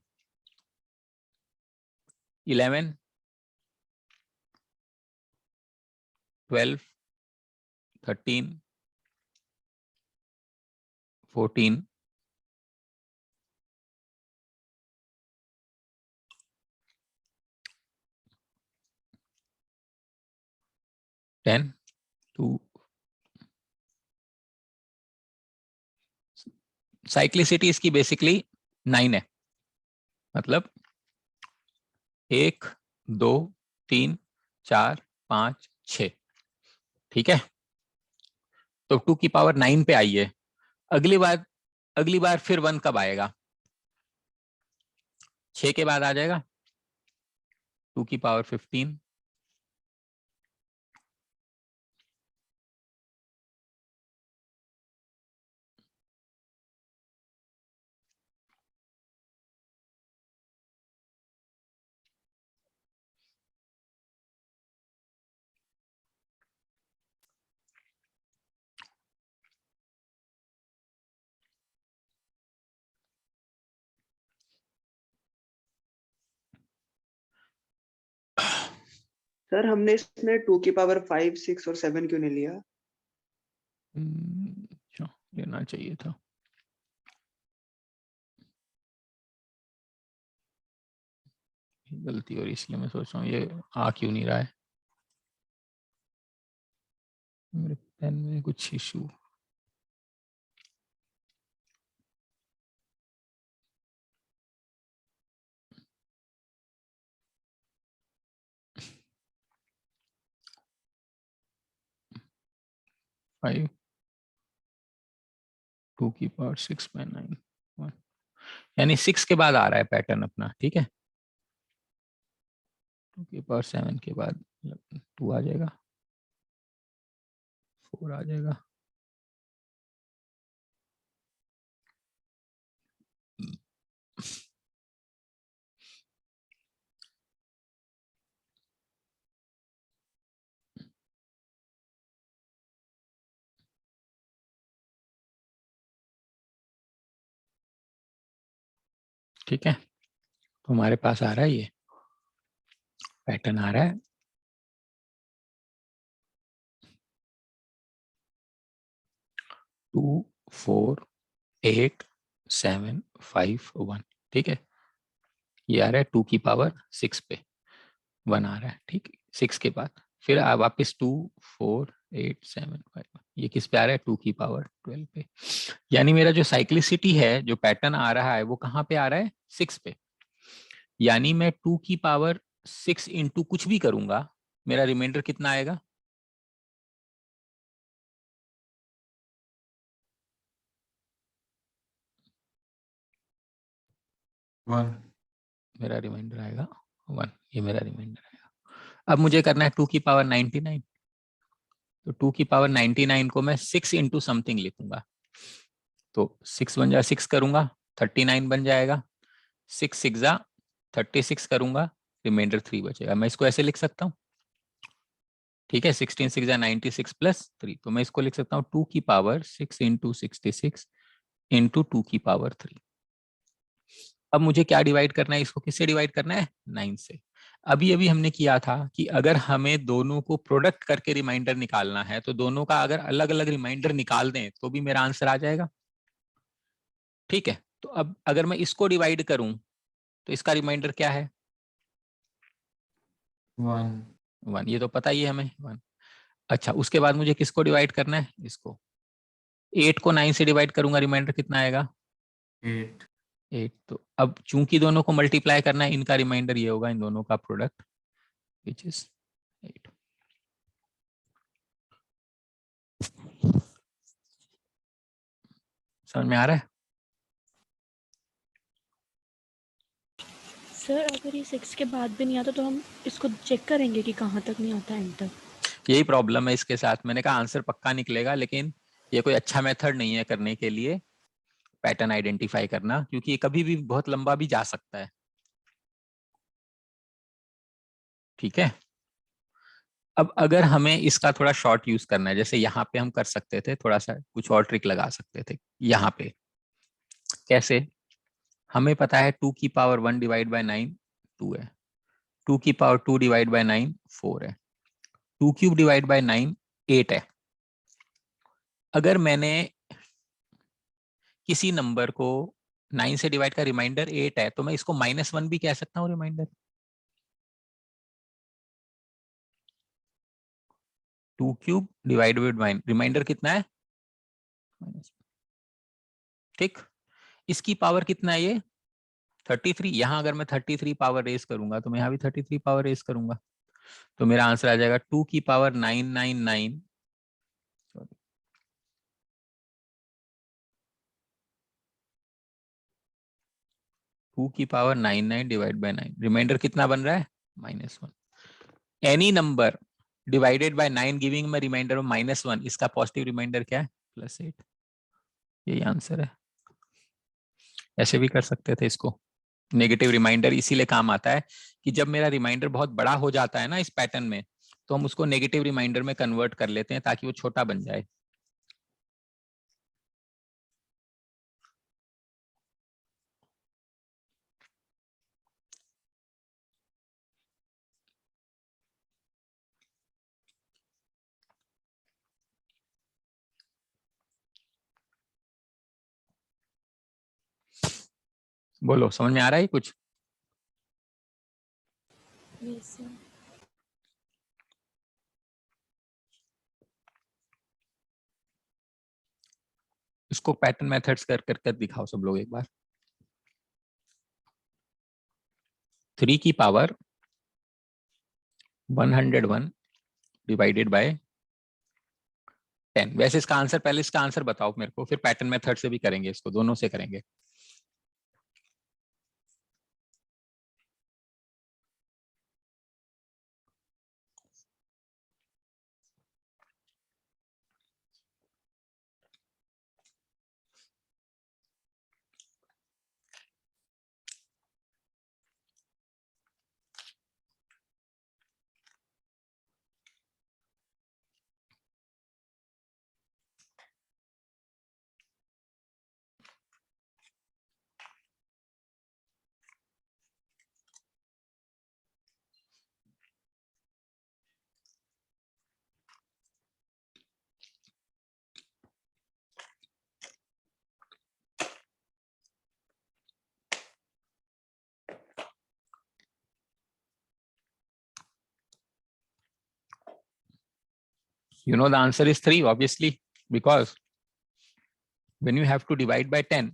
11 12 13 14 10 2। साइक्लिसिटी इसकी बेसिकली 9 है, मतलब 1 2 3 4 5 6। ठीक है, तो 2 की पावर 9 पे आई है। अगली बार फिर 1 कब आएगा? 6 के बाद आ जाएगा 2 की पावर 15, सर हमने इसमें 2 की पावर 5, 6 और 7 क्यों नहीं लिया? अच्छा लेना चाहिए था। गलती और इसलिए मैं सोच रहा हूँ ये आ क्यों नहीं रहा है, मेरे पेन में कुछ इशू। फाइव 2 की पावर 6 बाय 9 1, यानी 6 के बाद आ रहा है पैटर्न अपना, ठीक है। 2 की पावर 7 के बाद 2 आ जाएगा, 4 आ जाएगा, ठीक है। तो हमारे पास आ रहा है ये पैटर्न आ रहा है 2 4 8 7 5 1, ठीक है। ये आ रहा है 2 की पावर 6 पे 1 आ रहा है, ठीक है। 6 के बाद फिर आप वापिस 2 4 8 7 5 1, ये किस पे आ रहा है 2 की पावर 12 पे। यानी मेरा जो साइक्लिसिटी है, जो पैटर्न आ रहा है वो कहाँ पे आ रहा है 6 पे। यानी मैं 2 की पावर 6 इंटू कुछ भी करूंगा, मेरा रिमाइंडर कितना आएगा 1। मेरा रिमाइंडर आएगा 1, ये मेरा रिमाइंडर आएगा। अब मुझे करना है 2 की पावर 99, तो 2 की पावर 99 को मैं 6 इंटू समथिंग लिखूंगा, तो 6 बन जा 6 करूंगा 39 बन जाएगा, 6 6 जा 36 करूंगा, रिमाइंडर 3 बचेगा। मैं इसको ऐसे लिख सकता हूँ, ठीक है। 16 6 जा 96 प्लस 3, तो मैं इसको लिख सकता हूँ 2 की पावर 6 इंटू 66 इंटू 2 की पावर 3। अब मुझे क्या डिवाइड करना है, इसको किससे डिवाइड करना है 9 से। अभी अभी हमने किया था कि अगर हमें दोनों को प्रोडक्ट करके रिमाइंडर निकालना है, तो दोनों का अगर अलग अलग रिमाइंडर निकाल दें तो भी मेरा आंसर आ जाएगा, ठीक है। तो अब अगर मैं इसको डिवाइड करूं तो इसका रिमाइंडर क्या है 1, ये तो पता ही है हमें 1। अच्छा, उसके बाद मुझे किसको डिवाइड करना है, इसको। 8 को 9 से डिवाइड करूंगा, रिमाइंडर कितना आएगा 8। 8। तो अब चूंकि दोनों को मल्टीप्लाई करना है, इनका रिमाइंडर ये होगा, इन दोनों का प्रोडक्ट, विच इज 8। समझ में आ रहा है। सर अगर ये 6 के बाद भी नहीं आता तो हम इसको चेक करेंगे कि कहाँ तक नहीं आता एंड तक। यही प्रॉब्लम है इसके साथ। मैंने कहा आंसर पक्का निकलेगा, लेकिन ये कोई अच्छा मेथड नहीं है करने के लिए पैटर्न आइडेंटिफाई करना, क्योंकि ये कभी भी बहुत लंबा भी जा सकता है, ठीक है। अब अगर हमें इसका थोड़ा शॉर्ट यूज करना है, जैसे यहाँ पे हम कर सकते थे, थोड़ा सा कुछ और ट्रिक लगा सकते थे यहाँ पे। कैसे, हमें पता है 2 की पावर 1 डिवाइड बाय 9 2 है, 2 की पावर 2 डिवाइड बाय 9 4 है, 2 क्यूब डिवाइड बाय 9 8 है। अगर मैंने किसी नंबर को 9 से डिवाइड का रिमाइंडर 8 है, तो मैं इसको -1 भी कह सकता हूँ reminder. 2 cube divide by reminder कितना है ठीक। इसकी पावर कितना है ये 33। यहाँ अगर मैं 33 पावर रेस करूंगा तो मैं यहाँ भी 33 पावर रेस करूंगा, तो मेरा आंसर आ जाएगा 2 की पावर 999 2 2 की पावर 99 डिवाइड बाय 9, रिमाइंडर कितना बन रहा है -1। Any number divided by 9 giving में रिमाइंडर ऑफ -1, इसका पॉजिटिव रिमाइंडर क्या है +8। यही आंसर है। ऐसे भी कर सकते थे इसको। नेगेटिव रिमाइंडर इसीलिए काम आता है कि जब मेरा रिमाइंडर बहुत बड़ा हो जाता है ना इस पैटर्न में, तो हम उसको नेगेटिव रिमाइंडर में कन्वर्ट कर लेते हैं ताकि वो छोटा बन जाए। बोलो, समझ में आ रहा है कुछ? Yes sir. इसको पैटर्न मेथड्स कर दिखाओ सब लोग एक बार। 3 की पावर 101 डिवाइडेड बाय 10। वैसे इसका आंसर, पहले इसका आंसर बताओ मेरे को, फिर पैटर्न मेथड से भी करेंगे, इसको दोनों से करेंगे। You know the answer is 3, obviously, because when you have to divide by 10,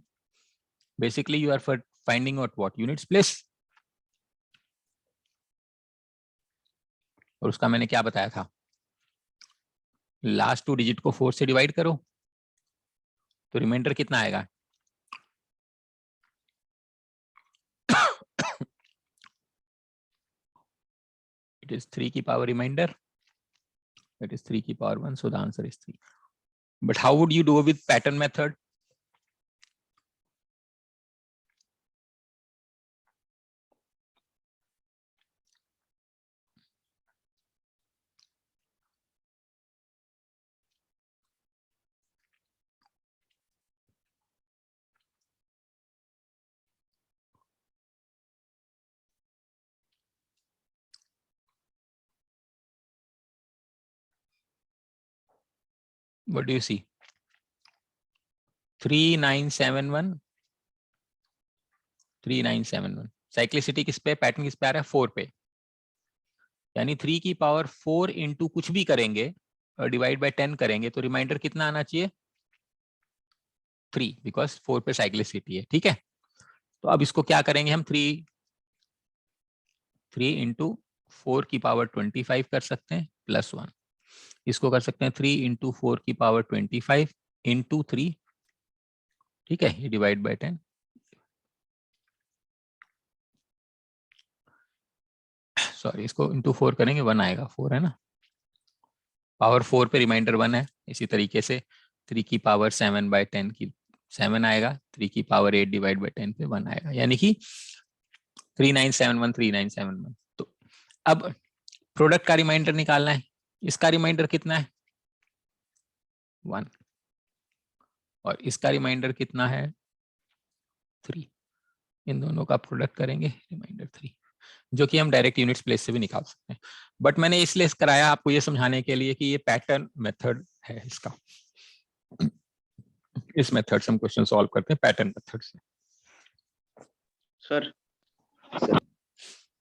basically you are for finding out what units place. और उसका मैंने क्या बताया था, लास्ट 2 डिजिट को 4 से डिवाइड करो तो रिमाइंडर कितना आएगा। It is 3 की पावर रिमाइंडर, it is 3 की power 1, so the answer is 3. But how would you do with pattern method? What do you see? 3971, 3971। Cyclicity किस पे, पैटर्न किस पे आ रहा है, 4 पे। यानी 3 की पावर 4 इंटू कुछ भी करेंगे और डिवाइड बाय 10 करेंगे तो रिमाइंडर कितना आना चाहिए 3, बिकॉज 4 पे साइक्लिसिटी है। ठीक है, तो अब इसको क्या करेंगे हम, 3 इंटू 4 की पावर 25 कर सकते हैं +1। इसको कर सकते हैं 3 इंटू 4 की पावर 25 इंटू 3। ठीक है, ये डिवाइड बाय 10। सॉरी, इसको इंटू 4 करेंगे 1 आएगा, 4 है ना, पावर 4 पे रिमाइंडर 1 है। इसी तरीके से 3 की पावर 7 बाय 10 की 7 आएगा, 3 की पावर 8 डिवाइड बाय 10 पे 1 आएगा, यानी कि 3971, 3971। तो अब प्रोडक्ट का रिमाइंडर निकालना है। इसका रिमाइंडर कितना है 1, और इसका रिमाइंडर कितना है 3। इन दोनों का प्रोडक्ट करेंगे, रिमाइंडर 3, जो कि हम डायरेक्ट यूनिट्स प्लेस से भी निकाल सकते हैं। बट मैंने इसलिए कराया आपको ये समझाने के लिए कि ये पैटर्न मेथड है इसका। इस मेथड से हम क्वेश्चन सॉल्व करते हैं, पैटर्न मेथड से। सर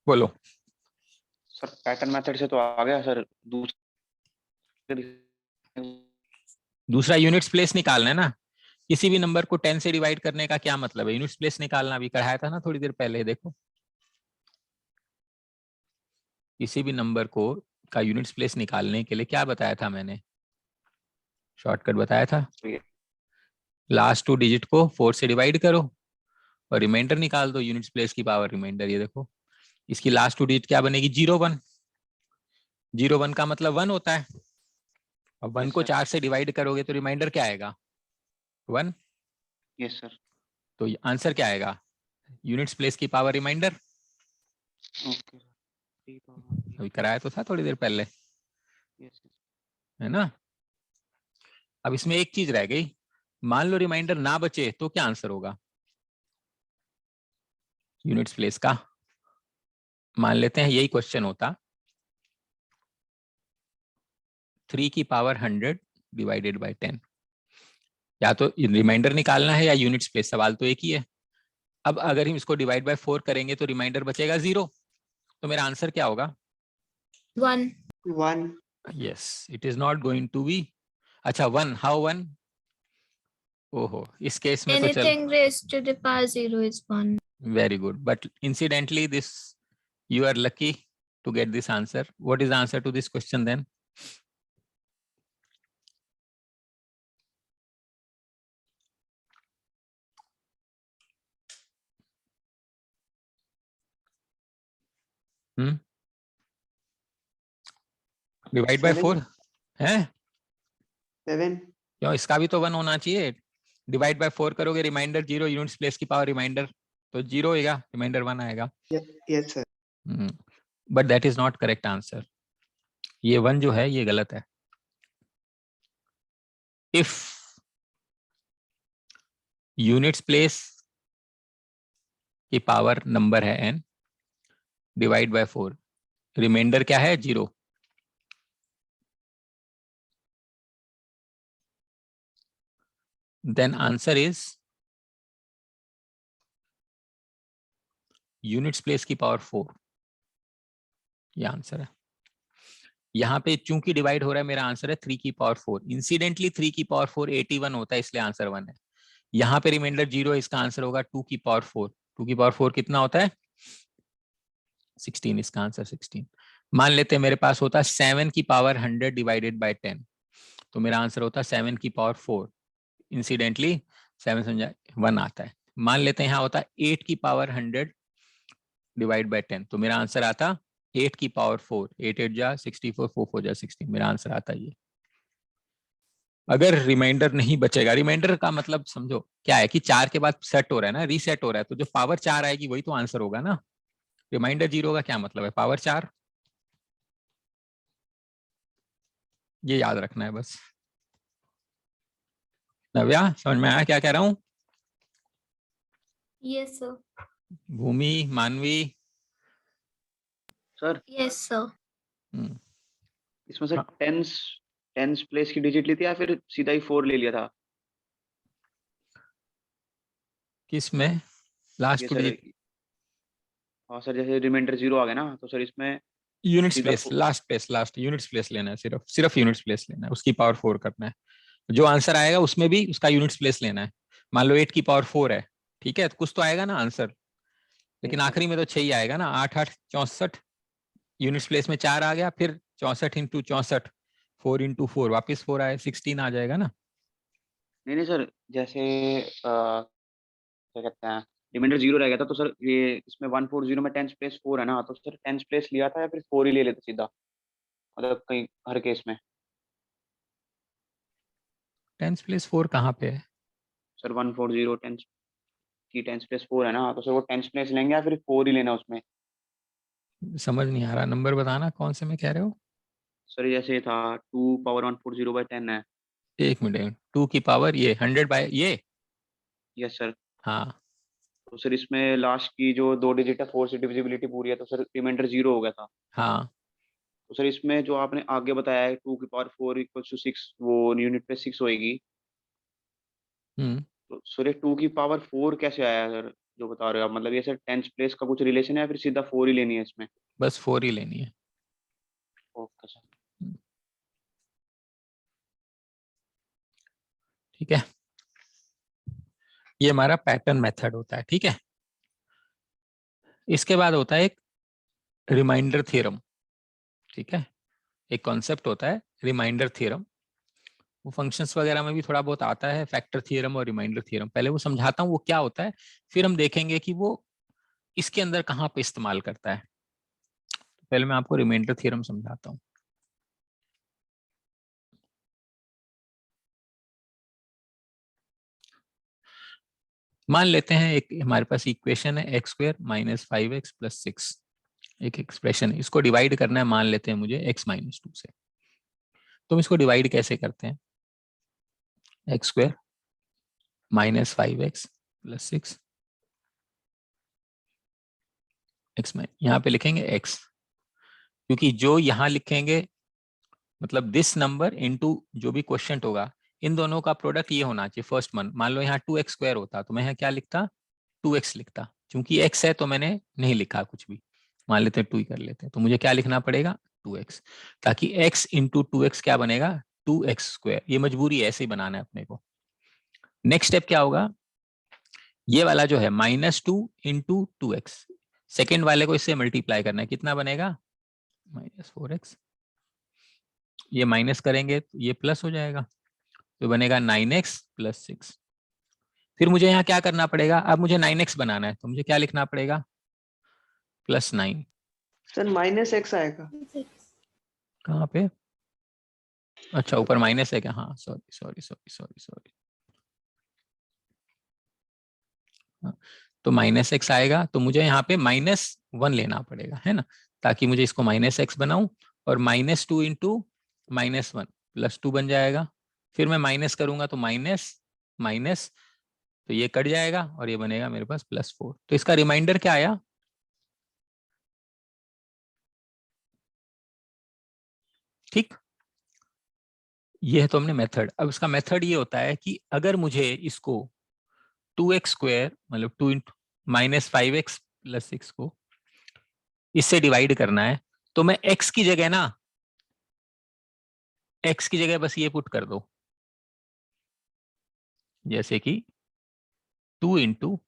बोलो। सर पैटर्न मेथड से तो आ गया सर, दूसरा यूनिट्स प्लेस निकालना है ना। किसी भी नंबर को 10 से डिवाइड करने का क्या मतलब है, यूनिट्स प्लेस निकालना। अभी कराया था ना थोड़ी देर पहले, देखो किसी भी नंबर को का यूनिट्स प्लेस निकालने के लिए क्या बताया था मैंने, शॉर्टकट बताया था, लास्ट 2 डिजिट को 4 से डिवाइड करो और रिमाइंडर निकाल दो, यूनिट्स प्लेस की पावर रिमाइंडर। ये देखो इसकी लास्ट 2 डिजिट क्या बनेगी, 0 1। 0 1 का मतलब 1 होता है। अब 1 यस को सर, 4 से डिवाइड करोगे तो रिमाइंडर क्या आएगा, 1। यस सर, तो आंसर क्या आएगा, यूनिट्स प्लेस की पावर रिमाइंडर। ओके अभी कराया तो था थोड़ी देर पहले, यस है ना। अब इसमें एक चीज रह गई, मान लो रिमाइंडर ना बचे तो क्या आंसर होगा यूनिट्स प्लेस का। मान लेते हैं यही क्वेश्चन होता, 3 की पावर 100 डिवाइडेड बाय 10। या तो रिमाइंडर निकालना है या यूनिट्स प्लेस, सवाल तो एक ही है। अब अगर हम इसको डिवाइड बाय 4 करेंगे तो रिमाइंडर बचेगा 0, तो मेरा आंसर क्या होगा, 1. 1. Yes it is not going to be, अच्छा 1, हाउ 1, ओहो इस केस में तो चल, Anything raised to the power 0 is 1. very good, but incidentally this you are lucky to get this answer. What is the answer to this question then? Divide by 4 है, 7. क्यों, इसका भी तो 1 होना चाहिए। डिवाइड बाय 4 करोगे रिमाइंडर 0, यूनिट्स प्लेस की power reminder तो 0 होगा, रिमाइंडर 1 आएगा। Yes sir. But that is not correct answer, ये 1 जो है ये गलत है। इफ यूनिट्स प्लेस की पावर नंबर है n, डिवाइड बाय 4, रिमाइंडर क्या है 0, then answer is units place की पावर 4, ये आंसर है। यहाँ पे चूंकि डिवाइड हो रहा है, मेरा आंसर है 3 की पावर 4। इंसिडेंटली 3 की पावर 4 81 होता है, इसलिए आंसर 1 है। यहाँ पे रिमाइंडर 0 है, इसका आंसर होगा 2 की पावर 4। 2 की पावर 4 कितना होता है, 16, इसका आंसर 16। मान लेते हैं मेरे पास होता है 7 की पावर 100 डिवाइडेड बाय 10, तो मेरा आंसर होता है 7 की पावर 4। इंसिडेंटली 7 समझा 1 आता है। मान लेते हैं यहाँ होता है 8 की पावर 100 डिवाइड बाय 10, तो मेरा आंसर आता 8 की पावर 4। 8 8 जा 64, 4 4 जा 16, मेरा आंसर आता ये। अगर रिमाइंडर नहीं बचेगा, रिमाइंडर का मतलब समझो क्या है कि 4 के बाद सेट हो रहा है ना, रीसेट हो रहा है, तो जो पावर 4 आएगी वही तो आंसर होगा ना। रिमाइंडर 0 का क्या मतलब है, पावर 4, ये याद रखना है बस। नव्या समझ में आया क्या कह रहा हूँ? Yes sir. भूमि, मानवी, सर, Yes sir. इसमें सर हाँ। टेंस प्लेस की डिजिट ली थी या फिर सीधा ही 4 ले लिया था? किस में लास्ट ये 2 सर, डिजिट, हाँ सर, जैसे रिमाइंडर 0 आ गया ना, तो सर इसमें यूनिट्स सीधा place, last place, last units place लेना है, सिर्फ यूनिट्स प्लेस लेना है, उसकी पावर 4 करना है। जो आंसर आएगा उसमें भी उसका यूनिट्स प्लेस लेना है। मान लो 8 की पावर 4 है, ठीक है, तो कुछ तो आएगा ना आंसर, लेकिन सर, आखिरी में तो 6 ही आएगा ना। 8 8 64, यूनिट्स प्लेस में 4 आ गया, फिर 64 इंटू 64, 4 इंटू 4 वापिस 4 आए, 16 आ जाएगा ना। नहीं सर, जैसे क्या कहते हैं, रिमाइंडर 0 रह गया था, तो सर ये इसमें 140 में टेंस प्लेस 4 है ना, तो सर टेंस प्लेस लिया था या फिर 4 ही ले लेते सीधा, मतलब कहीं हर केस में? 10 प्लेस 4 कहाँ पे है? सर 140 टेंस की टेंस प्लेस 4 है ना, तो सर वो टेंस प्लेस लेंगे या फिर 4 ही लेना उसमें? समझ नहीं आ रहा, नंबर बताना कौन से में कह रहे हो। सर जैसे था 2 पावर 140/10 है। एक मिनट, 2 की पावर ये 100 बाय ये, यस सर। हाँ तो सर इसमें लास्ट की जो 2 डिजिट है 4 से डिविजिबिलिटी पूरी है, तो सर रिमाइंडर 0 हो गया था। हाँ तो सर इसमें जो आपने आगे बताया है 2 की पावर 4 इक्वल्स टू 6, वो यूनिट पे 6 होएगी। तो सर ये 2 की पावर 4 कैसे आया सर, जो बता रहे हो आप? मतलब ये सर टेंस प्लेस का कुछ रिलेशन है या फिर सीधा 4 ही लेनी है इसमें? बस 4 ही लेनी है। Okay sir. ठीक है, ये हमारा पैटर्न मेथड होता है, ठीक है। इसके बाद होता है एक रिमाइंडर थ्योरम, ठीक है। एक कॉन्सेप्ट होता है रिमाइंडर थ्योरम, वो फंक्शंस वगैरह में भी थोड़ा बहुत आता है, फैक्टर थ्योरम और रिमाइंडर थ्योरम। पहले वो समझाता हूँ वो क्या होता है, फिर हम देखेंगे कि वो इसके अंदर कहाँ पे इस्तेमाल करता है। पहले मैं आपको रिमाइंडर थ्योरम समझाता हूँ। मान लेते हैं एक हमारे पास इक्वेशन है x² - 5x + 6, एक एक्सप्रेशन है, इसको डिवाइड करना है, मान लेते हैं मुझे x - 2 से। तो हम इसको डिवाइड कैसे करते हैं? x² - 5x + 6 x, यहाँ पे लिखेंगे x, क्योंकि जो यहाँ लिखेंगे मतलब दिस नंबर इनटू जो भी क्वेश्चन होगा, इन दोनों का प्रोडक्ट ये होना चाहिए फर्स्ट वन। मान लो यहाँ 2x² होता तो मैं यहाँ क्या लिखता? 2x लिखता। क्योंकि x है तो मैंने नहीं लिखा कुछ भी, मान लेते हैं 2 ही कर लेते हैं। तो मुझे क्या लिखना पड़ेगा? 2x, ताकि x इंटू 2x क्या बनेगा? 2x²। ये मजबूरी है, ऐसे ही बनाना है अपने को। नेक्स्ट स्टेप क्या होगा? ये वाला जो है -2 इंटू 2x, सेकेंड वाले को इससे मल्टीप्लाई करना है, कितना बनेगा? -4x। ये माइनस करेंगे तो ये प्लस हो जाएगा, तो बनेगा 9x + 6। फिर मुझे यहाँ क्या करना पड़ेगा? अब मुझे 9x बनाना है, तो मुझे क्या लिखना पड़ेगा? +9। सर -x आएगा। कहाँ पे? अच्छा, ऊपर माइनस है क्या? हाँ, सॉरी। तो -x आएगा, तो मुझे यहाँ पे -1 लेना पड़ेगा, है ना, ताकि मुझे इसको -x बनाऊं, और -2 इंटू -1 +2 बन जाएगा। फिर मैं माइनस करूंगा तो माइनस, तो ये कट जाएगा और ये बनेगा मेरे पास +4। तो इसका रिमाइंडर क्या आया? ठीक, ये है तो हमने मेथड। अब इसका मेथड ये होता है कि अगर मुझे इसको 2x² मतलब 2 इंटू -5x + 6 को इससे डिवाइड करना है, तो मैं x की जगह ना, x की जगह बस ये पुट कर दो, जैसे कि 2 इंटू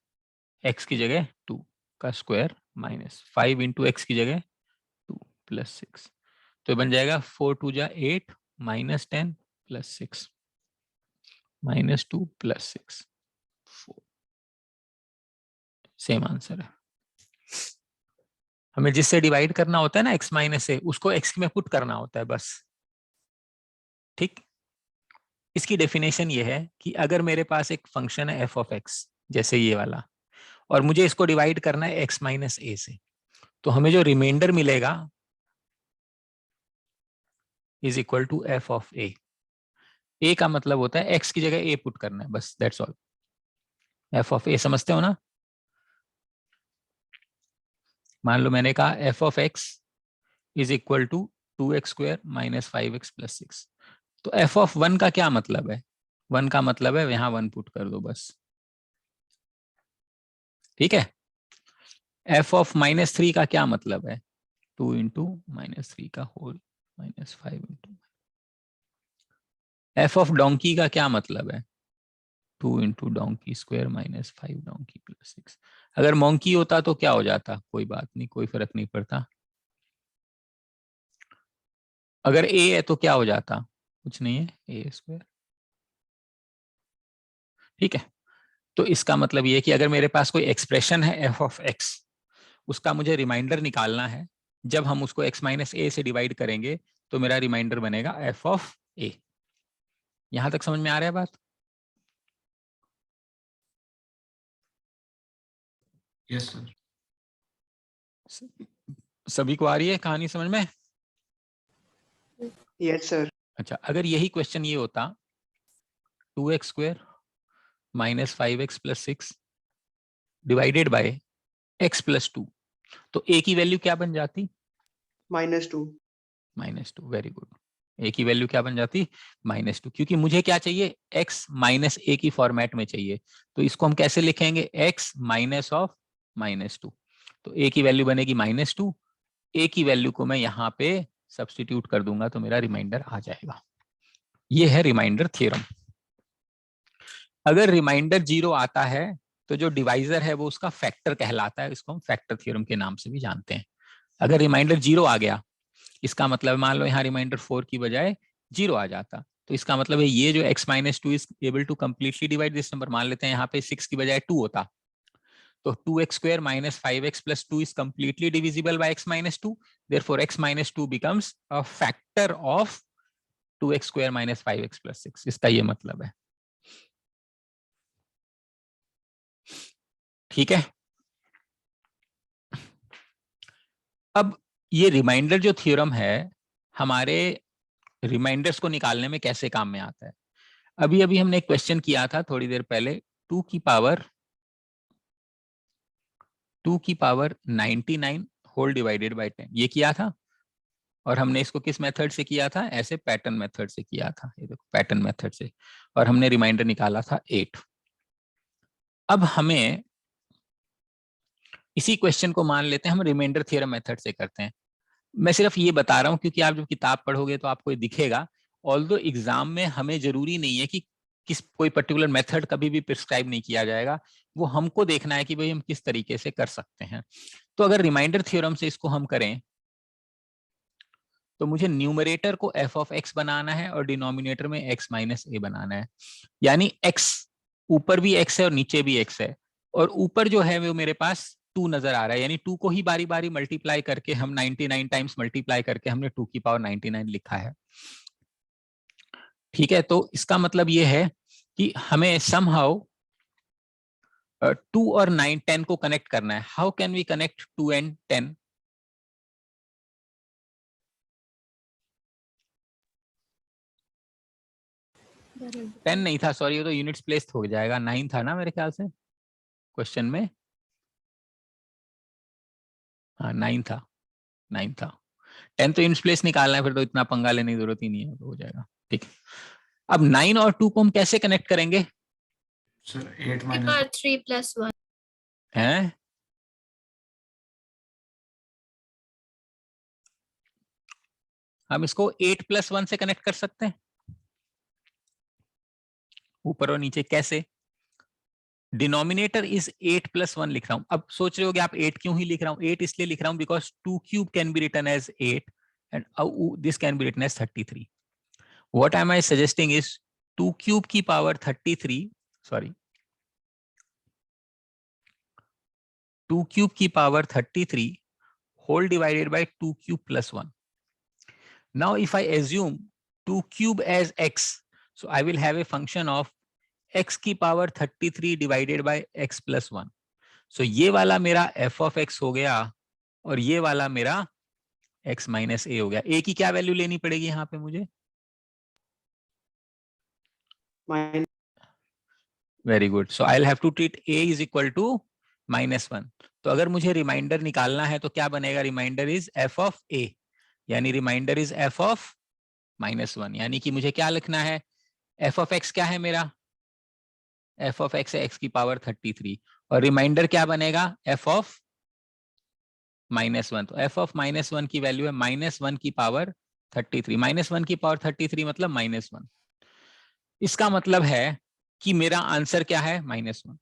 x की जगह 2 का स्क्वायर -5 इंटू x की जगह 2 + 6, तो बन जाएगा 4 × 2 = 8 -10 + 6 -2 + 6 4। सेम आंसर है। हमें जिससे डिवाइड करना होता है ना x- से, उसको x में पुट करना होता है बस। ठीक, इसकी डेफिनेशन ये है कि अगर मेरे पास एक फंक्शन है f(x) जैसे ये वाला, और मुझे इसको डिवाइड करना है x - a से, तो हमें जो रिमाइंडर मिलेगा is equal to f(a). a का मतलब होता है x की जगह a पुट करना है, बस दैट्स ऑल। f(a) समझते हो ना? मान लो मैंने कहा f(x) is equal to 2x² - 5x + 6, तो f(1) का क्या मतलब है? 1 का मतलब है यहाँ 1 पुट कर दो बस। ठीक है। f(-3) का क्या मतलब है? 2 इंटू -3 का होल -5 इंटू। f(डोंकी) का क्या मतलब है? 2 इंटू डोंकी स्क्वायर -5 डोंकी + 6। अगर मोंकी होता तो क्या हो जाता? कोई बात नहीं, कोई फर्क नहीं पड़ता। अगर a है तो क्या हो जाता? कुछ नहीं है, a²। ठीक है, तो इसका मतलब ये है कि अगर मेरे पास कोई एक्सप्रेशन है f(x), उसका मुझे रिमाइंडर निकालना है। जब हम उसको x - a से डिवाइड करेंगे तो मेरा रिमाइंडर बनेगा f(a). यहां तक समझ में आ रहा है बात? Yes sir. सभी को आ रही है कहानी समझ में? Yes sir. अच्छा, अगर यही क्वेश्चन ये होता 2x² - 5x + 6 divided by x + 2, तो a की वैल्यू क्या बन जाती? -2। -2। Very good. a की वैल्यू क्या बन जाती? -2, क्योंकि मुझे क्या चाहिए? x - a की फॉर्मेट में चाहिए, तो इसको हम कैसे लिखेंगे? x -(-2). तो a की वैल्यू बनेगी -2, a की वैल्यू को मैं यहाँ पे सब्स्टिट्यूट कर दूंगा तो मेरा रिमाइंडर आ जाएगा। ये है रिमाइंडर थ्योरम। अगर रिमाइंडर 0 आता है तो जो डिवाइजर है वो उसका फैक्टर कहलाता है, इसको हम फैक्टर थ्योरम के नाम से भी जानते हैं। अगर रिमाइंडर 0 आ गया, इसका मतलब मान लो यहाँ रिमाइंडर 4 की बजाय 0 आ जाता, तो इसका मतलब है ये जो x minus two is able to completely divide this number. मान लेते हैं यहाँ पे 6 की बजाय 2 होता, तो 2x square minus 5x plus 2 is completely divisible by x minus 2, therefore x minus 2 becomes a factor of 2x square minus 5x plus 6। इसका ये मतलब है। ठीक है, अब ये रिमाइंडर जो थ्योरम है हमारे रिमाइंडर्स को निकालने में कैसे काम में आता है। अभी अभी हमने एक क्वेश्चन किया था थोड़ी देर पहले, 2 की पावर 99 होल डिवाइडेड बाय 10, ये किया था। और हमने इसको किस मेथड से किया था, ऐसे पैटर्न मेथड से किया था, ये देखो पैटर्न मेथड से, और हमने रिमाइंडर निकाला था 8। अब हमें इसी क्वेश्चन को मान लेते हैं हम रिमाइंडर थ्योरम मेथड से करते हैं। मैं सिर्फ ये बता रहा हूं क्योंकि आप जब किताब पढ़ोगे तो आपको ये दिखेगा। ऑल्दो एग्जाम में हमें जरूरी नहीं है कि कोई पर्टिकुलर मेथड कभी भी प्रिस्क्राइब नहीं किया जाएगा, वो हमको देखना है कि भाई हम किस तरीके से कर सकते हैं। तो अगर रिमाइंडर थ्योरम से इसको हम करें तो मुझे न्यूमरेटर को f ऑफ x बनाना है और डिनोमिनेटर में x माइनस ए बनाना है। यानी x ऊपर भी x है और नीचे भी x है, और ऊपर जो है वो मेरे पास 2 नजर आ रहा है, यानी 2 को ही बारी बारी मल्टीप्लाई करके हम 99 टाइम्स मल्टीप्लाई करके हमने 2 की पावर 99 लिखा है। ठीक है, तो इसका मतलब ये है कि हमें समहाउ 2 और 9 10 को कनेक्ट करना है। How can we connect 2 and 10? बराबर। 10 नहीं था, सॉरी, वो तो यूनिट्स प्लेस हो जाएगा। 9 था ना मेरे ख्याल से क्वेश्चन में। हाँ 9 था, 9 था। 10 तो यूनिट्स प्लेस निकालना है, फिर तो इतना पंगा लेने की जरूरत ही नहीं है, तो हो जाएगा। ठीक है, अब 9 और 2 को हम कैसे कनेक्ट करेंगे? Sir 8 power minus 3 plus 1। हैं? हम इसको 8 प्लस 1 से कनेक्ट कर सकते हैं, ऊपर और नीचे। कैसे? डिनोमिनेटर इज 8 प्लस 1 लिख रहा हूं। अब सोच रहे होगे आप 8 क्यों ही लिख रहा हूं? 8 इसलिए लिख रहा हूं because 2 cube can be written as 8 and this can be written as 33। What am I suggesting is 2 cube की पावर 33, सॉरी 2 क्यूब की power 33 whole divided by 2 cube plus 1. Now if I assume 2 cube as x, so I will have a function of x की power 33 divided by x plus 1. So ये वाला मेरा f of x हो गया और ये वाला मेरा x minus a हो गया। a की क्या वैल्यू लेनी पड़ेगी यहाँ पे मुझे? Very good, so I will have to treat a is equal to -1। तो अगर मुझे रिमाइंडर निकालना है तो क्या बनेगा? Reminder is f of a, यानी रिमाइंडर इज f ऑफ -1। यानी कि मुझे क्या लिखना है? f ऑफ x क्या है मेरा? f ऑफ x है x की पावर 33, और रिमाइंडर क्या बनेगा? f of -1। तो f ऑफ -1 की वैल्यू है -1 की पावर 33। -1 की पावर 33 मतलब -1। इसका मतलब है कि मेरा आंसर क्या है? -1।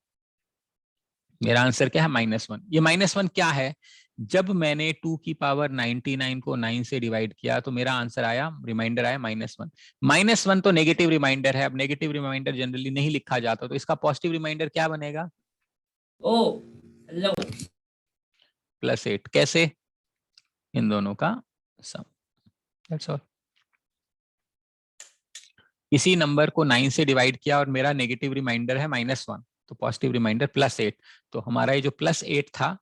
मेरा आंसर क्या है? -1। ये -1 क्या है? जब मैंने 2 की पावर 99 को 9 से डिवाइड किया तो मेरा आंसर आया, रिमाइंडर आया -1। -1 तो नेगेटिव रिमाइंडर है। अब नेगेटिव रिमाइंडर जनरली नहीं लिखा जाता, तो इसका पॉजिटिव रिमाइंडर क्या बनेगा? +8। कैसे? इन दोनों का सम। That's all. इसी नंबर को 9 से डिवाइड किया और मेरा नेगेटिव रिमाइंडर है -1, तो पॉजिटिव रिमाइंडर +8। तो हमारा ये जो +8 था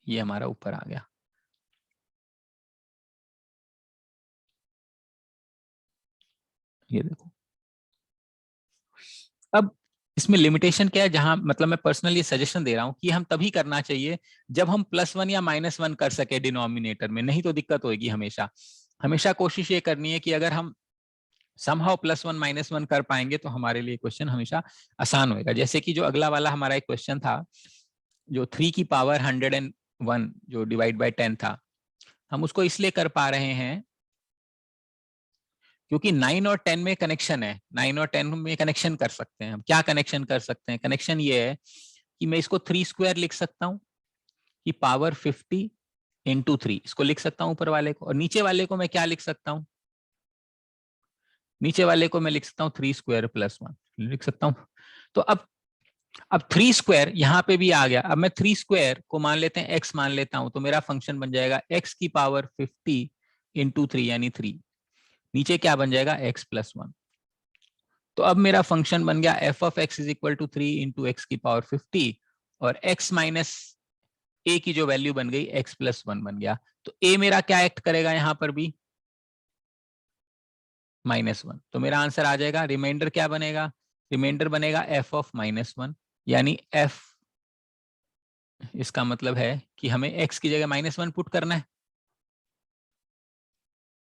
ये हमारा ऊपर आ गया। ये देखो। अब इसमें लिमिटेशन क्या है, जहां मतलब मैं पर्सनली सजेशन दे रहा हूं कि हम तभी करना चाहिए जब हम +1 या -1 कर सके डिनोमिनेटर में, नहीं तो दिक्कत होगी। हमेशा हमेशा कोशिश ये करनी है कि अगर हम समहाउ +1 -1 कर पाएंगे तो हमारे लिए क्वेश्चन हमेशा आसान होगा। जैसे कि जो अगला वाला हमारा एक क्वेश्चन था, जो 3 की पावर 101 जो डिवाइड बाय 10 था, हम उसको इसलिए कर पा रहे हैं क्योंकि 9 और 10 में कनेक्शन है। 9 और 10 में कनेक्शन कर सकते हैं हम। क्या कनेक्शन कर सकते हैं? कनेक्शन ये है कि मैं इसको 3 स्क्वायर लिख सकता हूँ कि पावर 50 × 3, इसको लिख सकता हूँ ऊपर वाले को, और नीचे वाले को मैं क्या लिख सकता हूँ? नीचे वाले को मैं लिख सकता हूँ 3 स्क्वायर प्लस 1 लिख सकता हूँ। तो अब 3 स्क्वायर यहाँ पे भी आ गया। अब मैं 3 स्क्वायर को मान लेते हैं x मान लेता हूं, तो मेरा फंक्शन बन जाएगा x की पावर 50 इंटू 3 यानी 3। नीचे क्या बन जाएगा x प्लस 1। तो अब मेरा फंक्शन बन गया f of x is equal to 3 into x की पावर 50 और x माइनस a की जो वैल्यू बन गई x प्लस 1 बन गया। तो a मेरा क्या एक्ट करेगा यहाँ पर भी -1। तो मेरा आंसर आ जाएगा, रिमाइंडर क्या बनेगा, रिमाइंडर बनेगा f ऑफ -1 यानी f, इसका मतलब है कि हमें x की जगह -1 पुट करना है।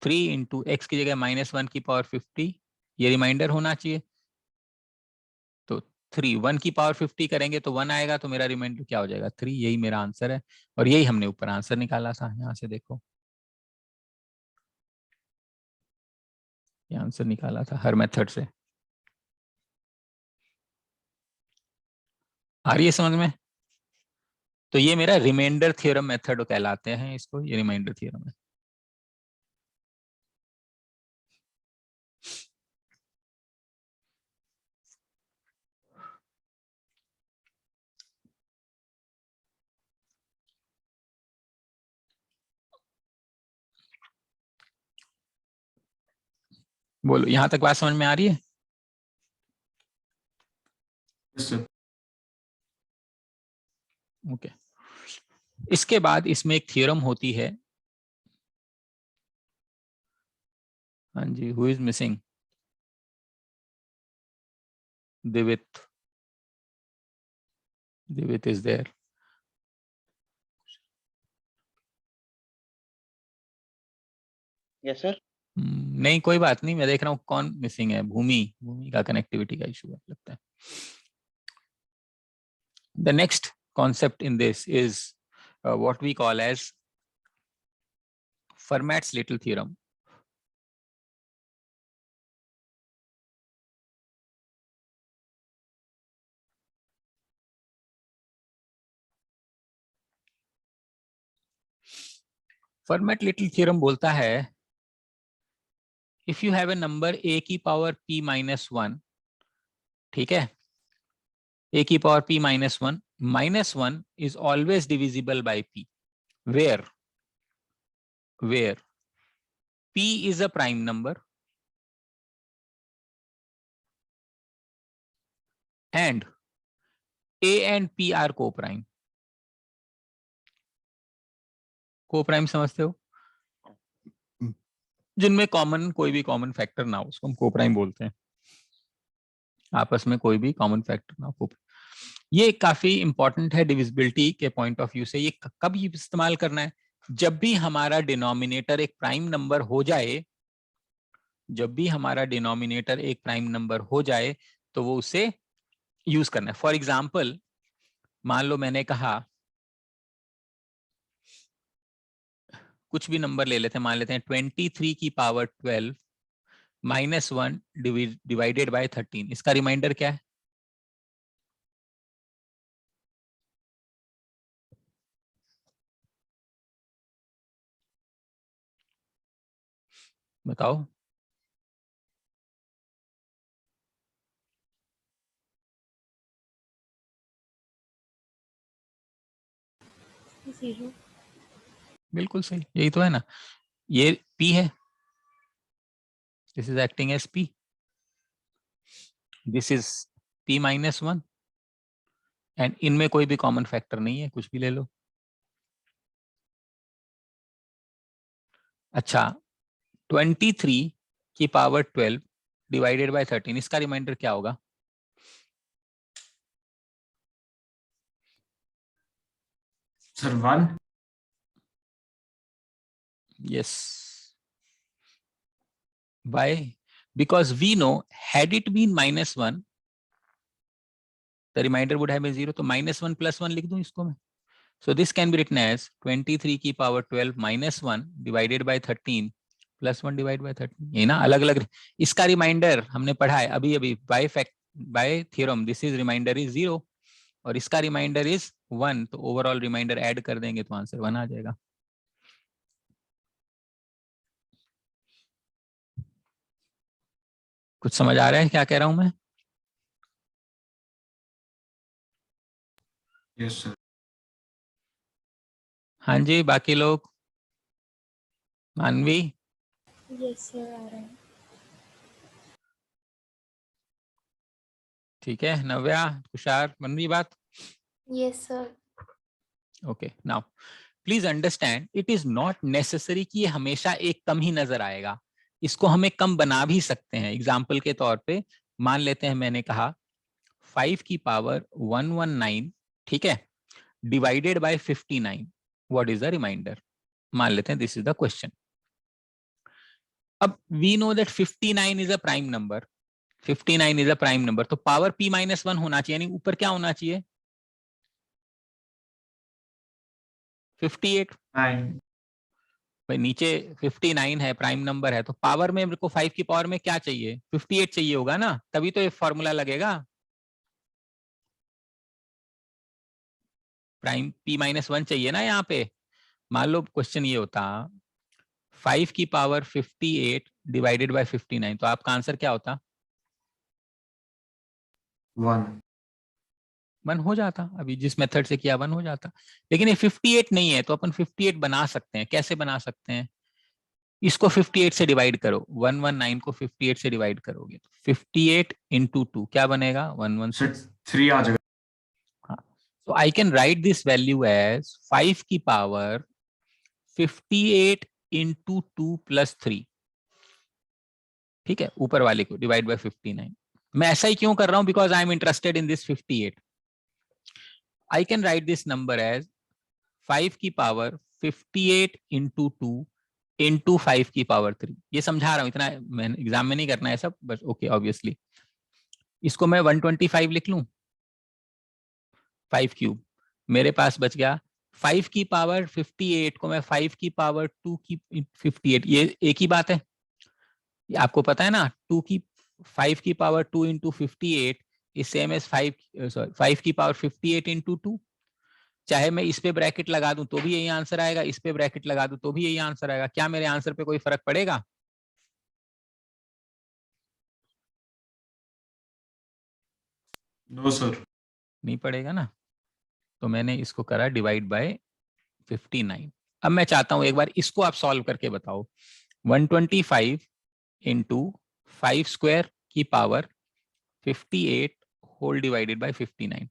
3 इंटू एक्स की जगह -1 की पावर 50, ये रिमाइंडर होना चाहिए। तो 3 1 की पावर 50 करेंगे तो 1 आएगा, तो मेरा रिमाइंडर क्या हो जाएगा 3। यही मेरा आंसर है और यही हमने ऊपर आंसर निकाला था। यहाँ से देखो, ये आंसर निकाला था हर मेथड से। आ रही है समझ में? तो ये मेरा रिमाइंडर थ्योरम मेथड कहलाते हैं इसको, ये रिमाइंडर थ्योरम है। बोलो, यहां तक बात समझ में आ रही है? Yes, sir. ओके। इसके बाद इसमें एक थ्योरम होती है, हाँ जी, who is missing? Divit, Divit is there. Yes sir. नहीं कोई बात नहीं, मैं देख रहा हूँ कौन मिसिंग है। भूमि, भूमि का कनेक्टिविटी का इशू है लगता है। The next concept in this is what we call as Fermat's little theorem. Fermat little theorem बोलता है, if you have a number a की पावर p minus 1, ठीक है, a की power p minus 1, -1 is always divisible by p, where p is a prime number and a and p are co-prime. Co-prime समझते हो? जिनमें common, कोई भी common factor ना हो, उसको हम को-प्राइम बोलते हैं। आपस में कोई भी कॉमन फैक्टर ना हो। ये काफी इंपॉर्टेंट है डिविजिबिलिटी के पॉइंट ऑफ व्यू से। ये कब इस्तेमाल करना है? जब भी हमारा डिनोमिनेटर एक प्राइम नंबर हो जाए, जब भी हमारा डिनोमिनेटर एक प्राइम नंबर हो जाए तो वो उसे यूज करना है। फॉर एग्जाम्पल, मान लो मैंने कहा कुछ भी नंबर ले लेते हैं, मान लेते हैं 23 की पावर 12 -1 डिवाइडेड बाय 13। इसका रिमाइंडर क्या है? बताओ। 0। बिल्कुल सही, यही तो है ना। ये p है, this is acting as p, this is p -1 and इनमें कोई भी कॉमन फैक्टर नहीं है, कुछ भी ले लो। अच्छा, 23 की पावर 12 डिवाइडेड बाय 13, इसका रिमाइंडर क्या होगा? Sir, 1. Yes. Why? Because we know had it been -1, the remainder would have been 0. तो -1 + 1 लिख दूं इसको मैं। So this can be written as 23 की power 12 -1 divided by 13 + 1 divide by 13। ये ना अलग अलग, इसका रिमाइंडर हमने पढ़ा है अभी अभी by theorem, this is reminder is 0 और इसका रिमाइंडर इज 1। तो ओवरऑल रिमाइंडर ऐड कर देंगे तो आंसर 1 आ जाएगा। कुछ समझ आ रहा है क्या कह रहा हूं मैं? Yes sir. हाँ जी, बाकी लोग? मानवी? यस सर, आ रहा है। ठीक है। नव्या, तुषार, बन रही बात? Yes sir. Okay, now please understand, it is not necessary कि ये हमेशा एक कम ही नजर आएगा। इसको हमें कम बना भी सकते हैं। एग्जाम्पल के तौर पे मान लेते हैं, मैंने कहा 5 की पावर 119, ठीक है, divided by 59, what is the reminder? मान लेते हैं दिस इज द क्वेश्चन। अब we know that 59 is a prime number, 59 is a prime number, तो पावर p माइनस 1 होना चाहिए, यानी ऊपर क्या होना चाहिए? 58। 9। भाई नीचे 59 है, प्राइम नंबर है, तो पावर में मेरे को 5 की पावर में क्या चाहिए? 58 चाहिए होगा ना, तभी तो ये फॉर्मूला लगेगा। प्राइम p माइनस 1 चाहिए ना यहाँ पे। मान लो क्वेश्चन ये होता 5 की पावर 58 डिवाइडेड बाय 59, तो आपका आंसर क्या होता? 1। 1 हो जाता। अभी जिस मेथड से किया 1 हो जाता, लेकिन ये 58 नहीं है, तो अपन 58 बना सकते हैं। कैसे बना सकते हैं? इसको 58 से डिवाइड करो, 119 को 58 से डिवाइड करोगे तो 58 इंटू 2 क्या बनेगा? 116। 3 आ जाएगा। हाँ, so I can write this value as 5 की पावर 58 इंटू 2 प्लस 3, ठीक है, ऊपर वाले को डिवाइड बाय 59। मैं ऐसा ही क्यों कर रहा हूं? Because I am interested in this 58। I can write this number as 5 की पावर 58 इंटू 2 इंटू 5 की पावर 3। ये समझा रहा हूं, इतना मैं एग्जाम में नहीं करना है सब, बस ओके ऑब्वियसली। इसको मैं 125 लिख लूं, 5 क्यूब मेरे पास बच गया। 5 की पावर 58 को मैं 5 की पावर 2 की 58, ये एक ही बात है, ये आपको पता है ना। 2 की 5 की power 2 into 58 is same as 5 की पावर 58 इंटू 2। चाहे मैं इस पे ब्रैकेट लगा दूं तो भी यही आंसर आएगा, इस पे ब्रैकेट लगा दूं तो भी यही आंसर आएगा। क्या मेरे आंसर पे कोई फर्क पड़ेगा? No sir. नहीं पड़ेगा ना। तो मैंने इसको करा डिवाइड बाय 59। अब मैं चाहता हूं एक बार इसको आप सॉल्व करके बताओ। 125 इंटू 5 स्क्वायर की power 58 whole divided by 59।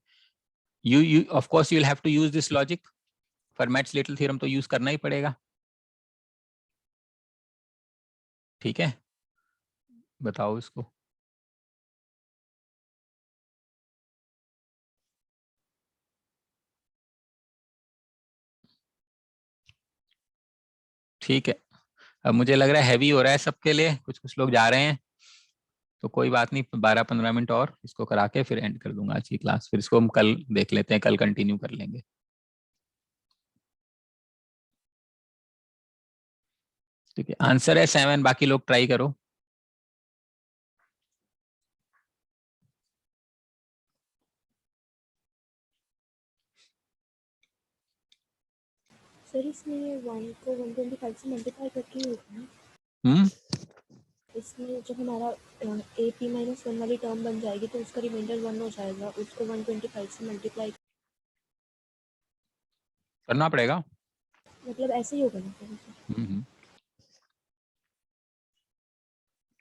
you of course you will have to use this logic, formats little theorem तो यूज करना ही पड़ेगा, ठीक है। बताओ इसको। ठीक है, अब मुझे लग रहा है हैवी हो रहा है सबके लिए, कुछ कुछ लोग जा रहे हैं, तो कोई बात नहीं, 12-15 मिनट और इसको करा के फिर एंड कर दूंगा आज की क्लास। फिर इसको हम कल देख लेते हैं, कल कंटिन्यू कर लेंगे। ठीक है, आंसर है 7, बाकी लोग ट्राई करो। सर इसमें ये 1 को 125 से मल्टीप्लाई करके ही होगा ना? इसमें जब हमारा ए पी माइनस 1 वाली टर्म बन जाएगी तो उसका रिमाइंडर 1 हो जाएगा, उसको 125 से मल्टीप्लाई, करना पड़ेगा। मतलब ऐसे ही होगा ना सर?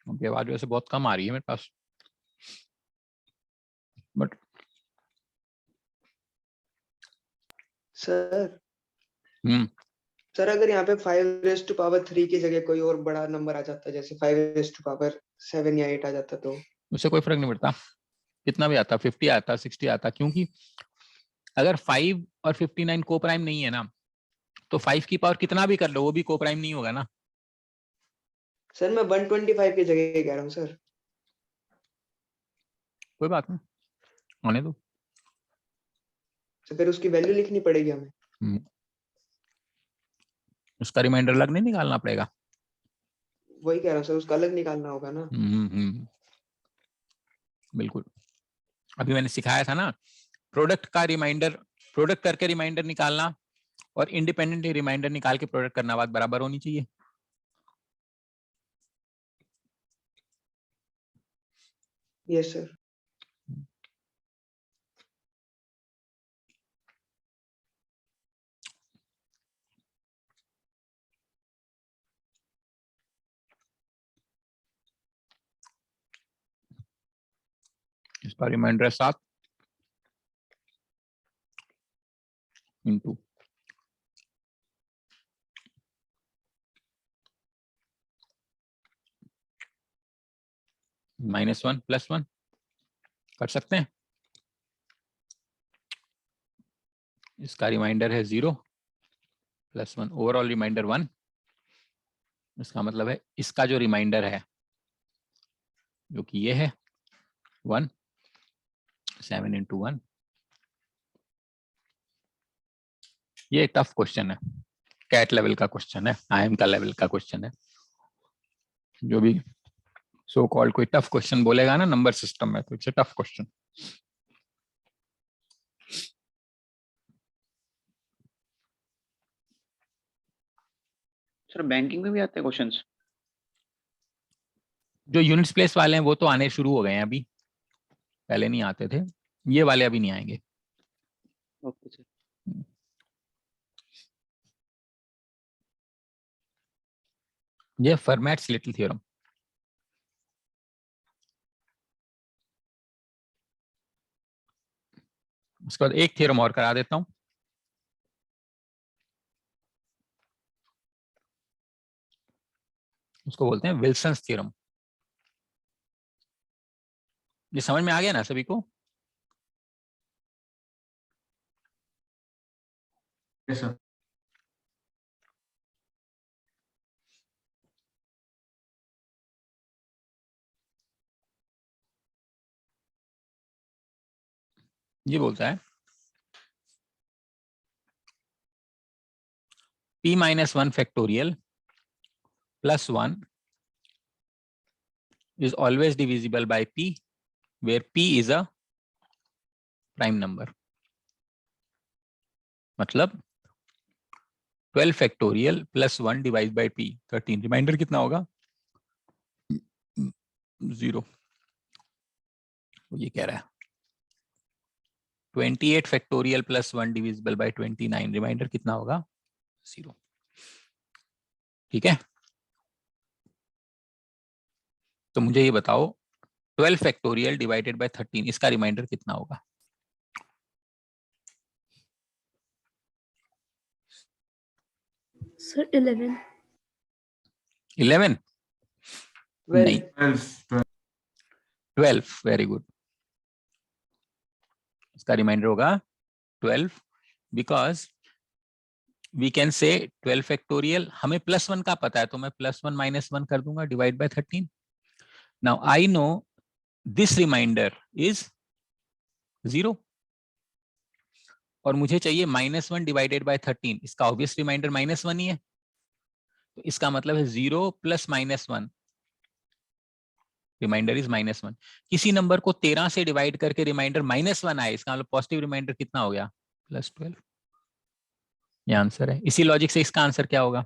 उनकी आवाज वैसे बहुत कम आ रही है मेरे पास, बट सर हम्म सर अगर यहाँ पे 5⁻³ की जगह कोई और बड़ा नंबर आ जाता, जैसे 5⁻7 या 8 आ जाता, तो उससे कोई फर्क नहीं पड़ता, कितना भी आता, 50 आता, 60 आता, क्योंकि अगर 5 और 59 को प्राइम नहीं है ना, तो 5 की पावर कितना भी कर लो वो भी को प्राइम नहीं होगा ना। सर मैं 125 की जगह कह रहा हूँ सर। कोई बात नहीं, आने दो। तो फिर उसकी वैल्यू लिखनी पड़ेगी हमें। उसका रिमाइंडर अलग नहीं निकालना पड़ेगा। वही कह रहा हूँ सर, उसका अलग निकालना होगा ना। बिल्कुल, अभी मैंने सिखाया था ना, प्रोडक्ट का रिमाइंडर, प्रोडक्ट करके रिमाइंडर निकालना और इंडिपेंडेंटली रिमाइंडर निकाल के प्रोडक्ट करना, बात बराबर होनी चाहिए। Yes sir. इसका रिमाइंडर है 7 इंटू -1 +1 कर सकते हैं। इसका रिमाइंडर है 0 +1, ओवरऑल रिमाइंडर 1। इसका मतलब है इसका जो रिमाइंडर है जो कि ये है 1, 7 इंटू 1। ये टफ क्वेश्चन है, कैट लेवल का क्वेश्चन है, IIM का लेवल का क्वेश्चन है। जो भी सो कॉल्ड कोई टफ क्वेश्चन बोलेगा ना नंबर सिस्टम में, तो it's a tough question. Sir banking में भी आते हैं क्वेश्चंस? जो यूनिट्स प्लेस वाले हैं वो तो आने शुरू हो गए हैं अभी, पहले नहीं आते थे। ये वाले अभी नहीं आएंगे। Okay sir. ये फर्मैट्स लिटिल थ्योरम। उसके बाद एक थ्योरम और करा देता हूं। उसको बोलते हैं विल्सन्स थ्योरम। ये समझ में आ गया ना सभी को? Yes sir. ये बोलता है p-1 factorial plus 1 is always divisible by p, where p is a prime number. मतलब 12 factorial plus 1 divided by p 13। Reminder कितना होगा? 0। ये कह रहा है 28 factorial plus 1 divisible by 29। Reminder कितना होगा? 0। ठीक है, तो मुझे ये बताओ 12 फैक्टोरियल डिवाइडेड बाय 13, इसका रिमाइंडर कितना होगा? सर 11। 11? नहीं, 12। 12। Very good. इसका रिमाइंडर होगा 12, because we can say 12 factorial, हमें +1 का पता है तो मैं +1 -1 कर दूंगा divide by 13। Now I know this reminder is 0 और मुझे चाहिए -1 डिवाइडेड बाय 13। इसका ऑब्वियस रिमाइंडर -1 ही है, तो इसका मतलब है 0 + -1, रिमाइंडर इज -1। किसी नंबर को 13 से डिवाइड करके रिमाइंडर -1 आए, इसका मतलब पॉजिटिव रिमाइंडर कितना हो गया? +12। ये आंसर है। इसी लॉजिक से इसका आंसर क्या होगा?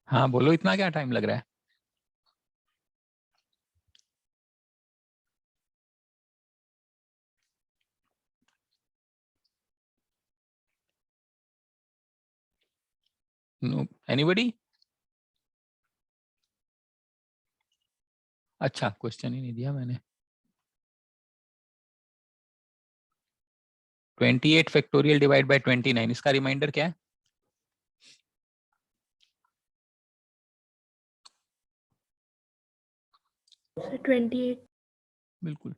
हाँ बोलो, इतना क्या टाइम लग रहा है? No anybody? अच्छा, क्वेश्चन ही नहीं दिया मैंने। 28 फैक्टोरियल डिवाइड बाय 29, इसका रिमाइंडर क्या है? सर 28। बिल्कुल।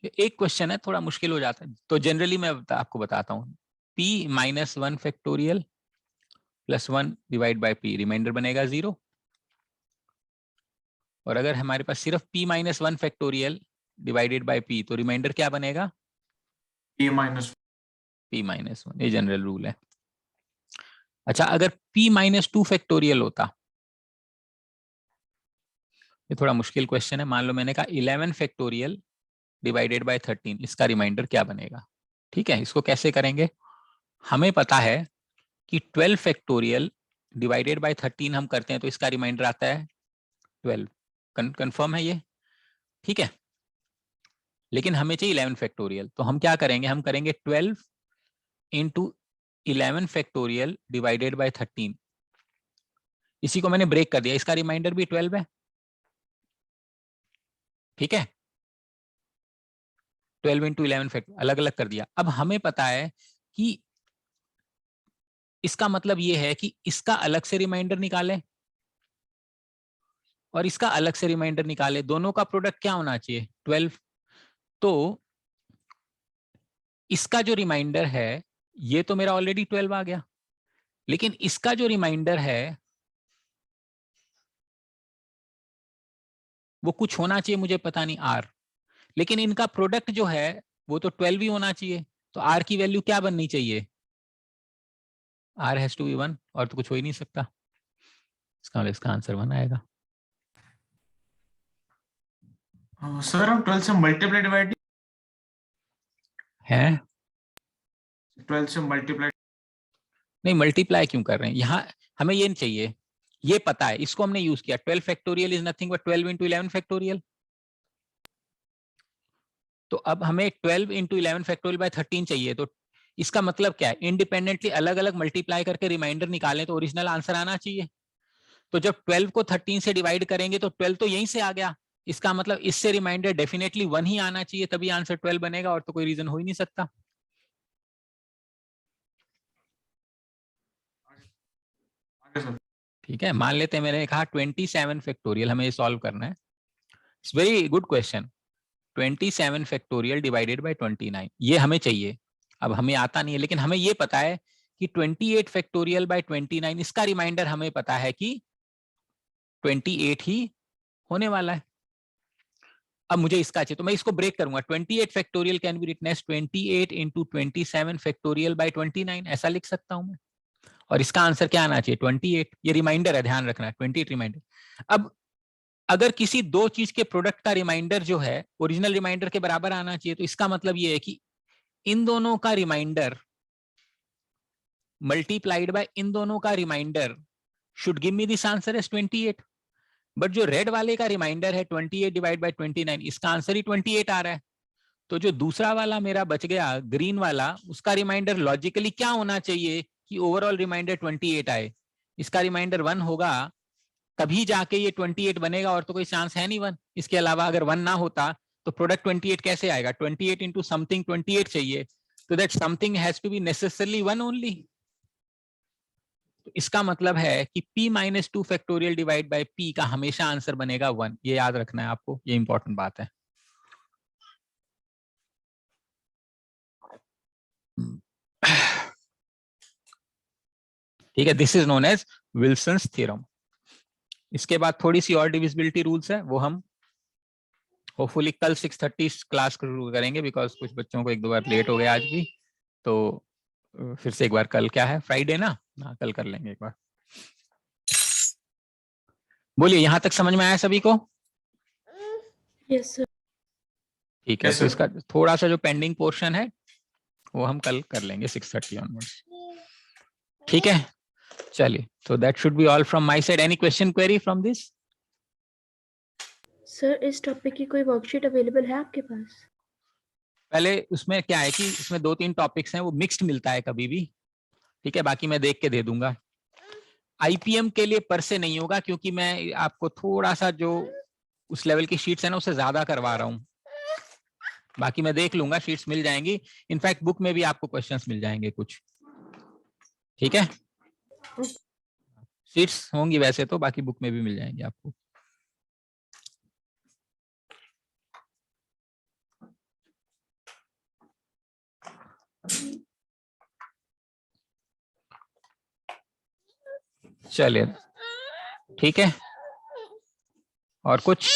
एक क्वेश्चन है थोड़ा मुश्किल हो जाता है, तो जनरली मैं आपको बताता हूँ। p minus 1 factorial plus 1 divide by p, reminder बनेगा 0। और अगर हमारे पास सिर्फ p minus 1 factorial divided by p, तो रिमाइंडर क्या बनेगा? p माइनस p माइनस 1, ये जनरल रूल है। अच्छा, अगर p माइनस 2 फैक्टोरियल होता, ये थोड़ा मुश्किल क्वेश्चन है। मान लो मैंने कहा 11 फैक्टोरियल डिवाइडेड बाय 13, इसका रिमाइंडर क्या बनेगा? ठीक है, इसको कैसे करेंगे? हमें पता है कि 12 फैक्टोरियल डिवाइडेड बाय 13 हम करते हैं तो इसका रिमाइंडर आता है 12। कंफर्म है ये? ठीक है, लेकिन हमें चाहिए 11 फैक्टोरियल, तो हम क्या करेंगे? हम करेंगे 12 इंटू 11 फैक्टोरियल डिवाइडेड बाय 13। इसी को मैंने ब्रेक कर दिया, इसका रिमाइंडर भी 12 है। ठीक है, 12 इंटू 11 फैक्ट अलग अलग कर दिया। अब हमें पता है कि इसका मतलब ये है कि इसका अलग से रिमाइंडर निकालें और इसका अलग से रिमाइंडर निकाले, दोनों का प्रोडक्ट क्या होना चाहिए? 12। तो इसका जो रिमाइंडर है ये तो मेरा ऑलरेडी 12 आ गया, लेकिन इसका जो रिमाइंडर है वो कुछ होना चाहिए, मुझे पता नहीं आर, लेकिन इनका प्रोडक्ट जो है वो तो 12 ही होना चाहिए। तो आर की वैल्यू क्या बननी चाहिए? आर हैज टू बी 1, और तो कुछ हो ही नहीं सकता। इसका आंसर 1 आएगा। सर हम 12 से मल्टीप्लाई डिवाइड है 12 से मल्टीप्लाई नहीं, मल्टीप्लाई क्यों कर रहे हैं यहाँ? हमें ये नहीं चाहिए, ये पता है, इसको हमने यूज किया। 12 factorial is nothing but 12 into 11 factorial. तो अब हमें 12 इंटू 11 फैक्टोरियल बाय 13 चाहिए। तो इसका मतलब क्या है? इंडिपेंडेंटली अलग अलग मल्टीप्लाई करके रिमाइंडर निकालें तो ओरिजिनल आंसर आना चाहिए। तो जब 12 को 13 से डिवाइड करेंगे तो 12 तो यहीं से आ गया, इसका मतलब इससे रिमाइंडर डेफिनेटली 1 ही आना चाहिए, तभी आंसर 12 बनेगा, और तो कोई रीजन हो ही नहीं सकता। ठीक है, मान लेते हैं मैंने कहा 27 फैक्टोरियल हमें सॉल्व करना है। It's very good question. 27 factorial divided bye 29, ये हमें चाहिए। अब हमें आता नहीं है, लेकिन हमें ये पता है कि 28 फैक्टोरियल बाय 29, इसका रिमाइंडर हमें पता है कि 28 ही होने वाला है। अब मुझे इसका चाहिए तो मैं इसको ब्रेक करूंगा। 28 factorial can be written as 28 into 27 factorial by 29, ऐसा लिख सकता हूं मैं। और इसका आंसर क्या आना चाहिए? 28। ये रिमाइंडर है, ध्यान रखना है, 28 रिमाइंडर। अब अगर किसी दो चीज के प्रोडक्ट का रिमाइंडर जो है ओरिजिनल रिमाइंडर के बराबर आना चाहिए, तो इसका मतलब ये है कि इन दोनों का रिमाइंडर मल्टीप्लाइड बाय इन दोनों का reminder should give me this answer as 28। But जो रेड वाले का रिमाइंडर है 28 डिवाइड बाय 29, इसका आंसर ही 28 आ रहा है। तो जो दूसरा वाला मेरा बच गया ग्रीन वाला, उसका रिमाइंडर लॉजिकली क्या होना चाहिए कि ओवरऑल रिमाइंडर 28 आए? इसका रिमाइंडर 1 होगा, तभी जाके ये 28 बनेगा, और तो कोई चांस है नहीं 1। इसके अलावा अगर 1 ना होता तो प्रोडक्ट 28 कैसे आएगा? 28 इंटू समथिंग 28 चाहिए, तो that something has to be necessarily 1 only. तो इसका मतलब है कि p minus 2 factorial divide by p का हमेशा आंसर बनेगा 1। ये याद रखना है आपको, ये इंपॉर्टेंट बात है। ठीक है, this is known as Wilson's theorem. इसके बाद थोड़ी सी और डिविजिबिलिटी रूल्स है, वो हम होपफुली कल 6:30 क्लास शुरू करेंगे, बिकॉज कुछ बच्चों को एक दो बार लेट हो गया आज भी। तो फिर से एक बार, कल क्या है, फ्राइडे ना? हाँ, कल कर लेंगे एक बार। बोलिए, यहां तक समझ में आया सभी को? Yes sir. ठीक है, Yes, तो sir. इसका थोड़ा सा जो पेंडिंग पोर्शन है वो हम कल कर लेंगे 6:30 ऑनवर्ड्स। ठीक है, चलिए, so that should be all from my side. Any question, query from this? Sir इस टॉपिक की कोई वर्कशीट अवेलेबल है आपके पास? पहले उसमें क्या है कि इसमें 2-3 टॉपिक्स हैं, वो मिक्स्ड मिलता है कभी भी। ठीक है, बाकी मैं देख के दे दूंगा। आईपीएम के लिए पर से नहीं होगा, क्योंकि मैं आपको थोड़ा सा जो उस लेवल की शीट्स है ना, उससे ज्यादा करवा रहा हूँ। बाकी मैं देख लूंगा, शीट्स मिल जाएंगी। इनफैक्ट बुक में भी आपको क्वेश्चंस मिल जाएंगे कुछ। ठीक है, शीट्स होंगी वैसे तो, बाकी बुक में भी मिल जाएंगे आपको। चलिए ठीक है, और कुछ?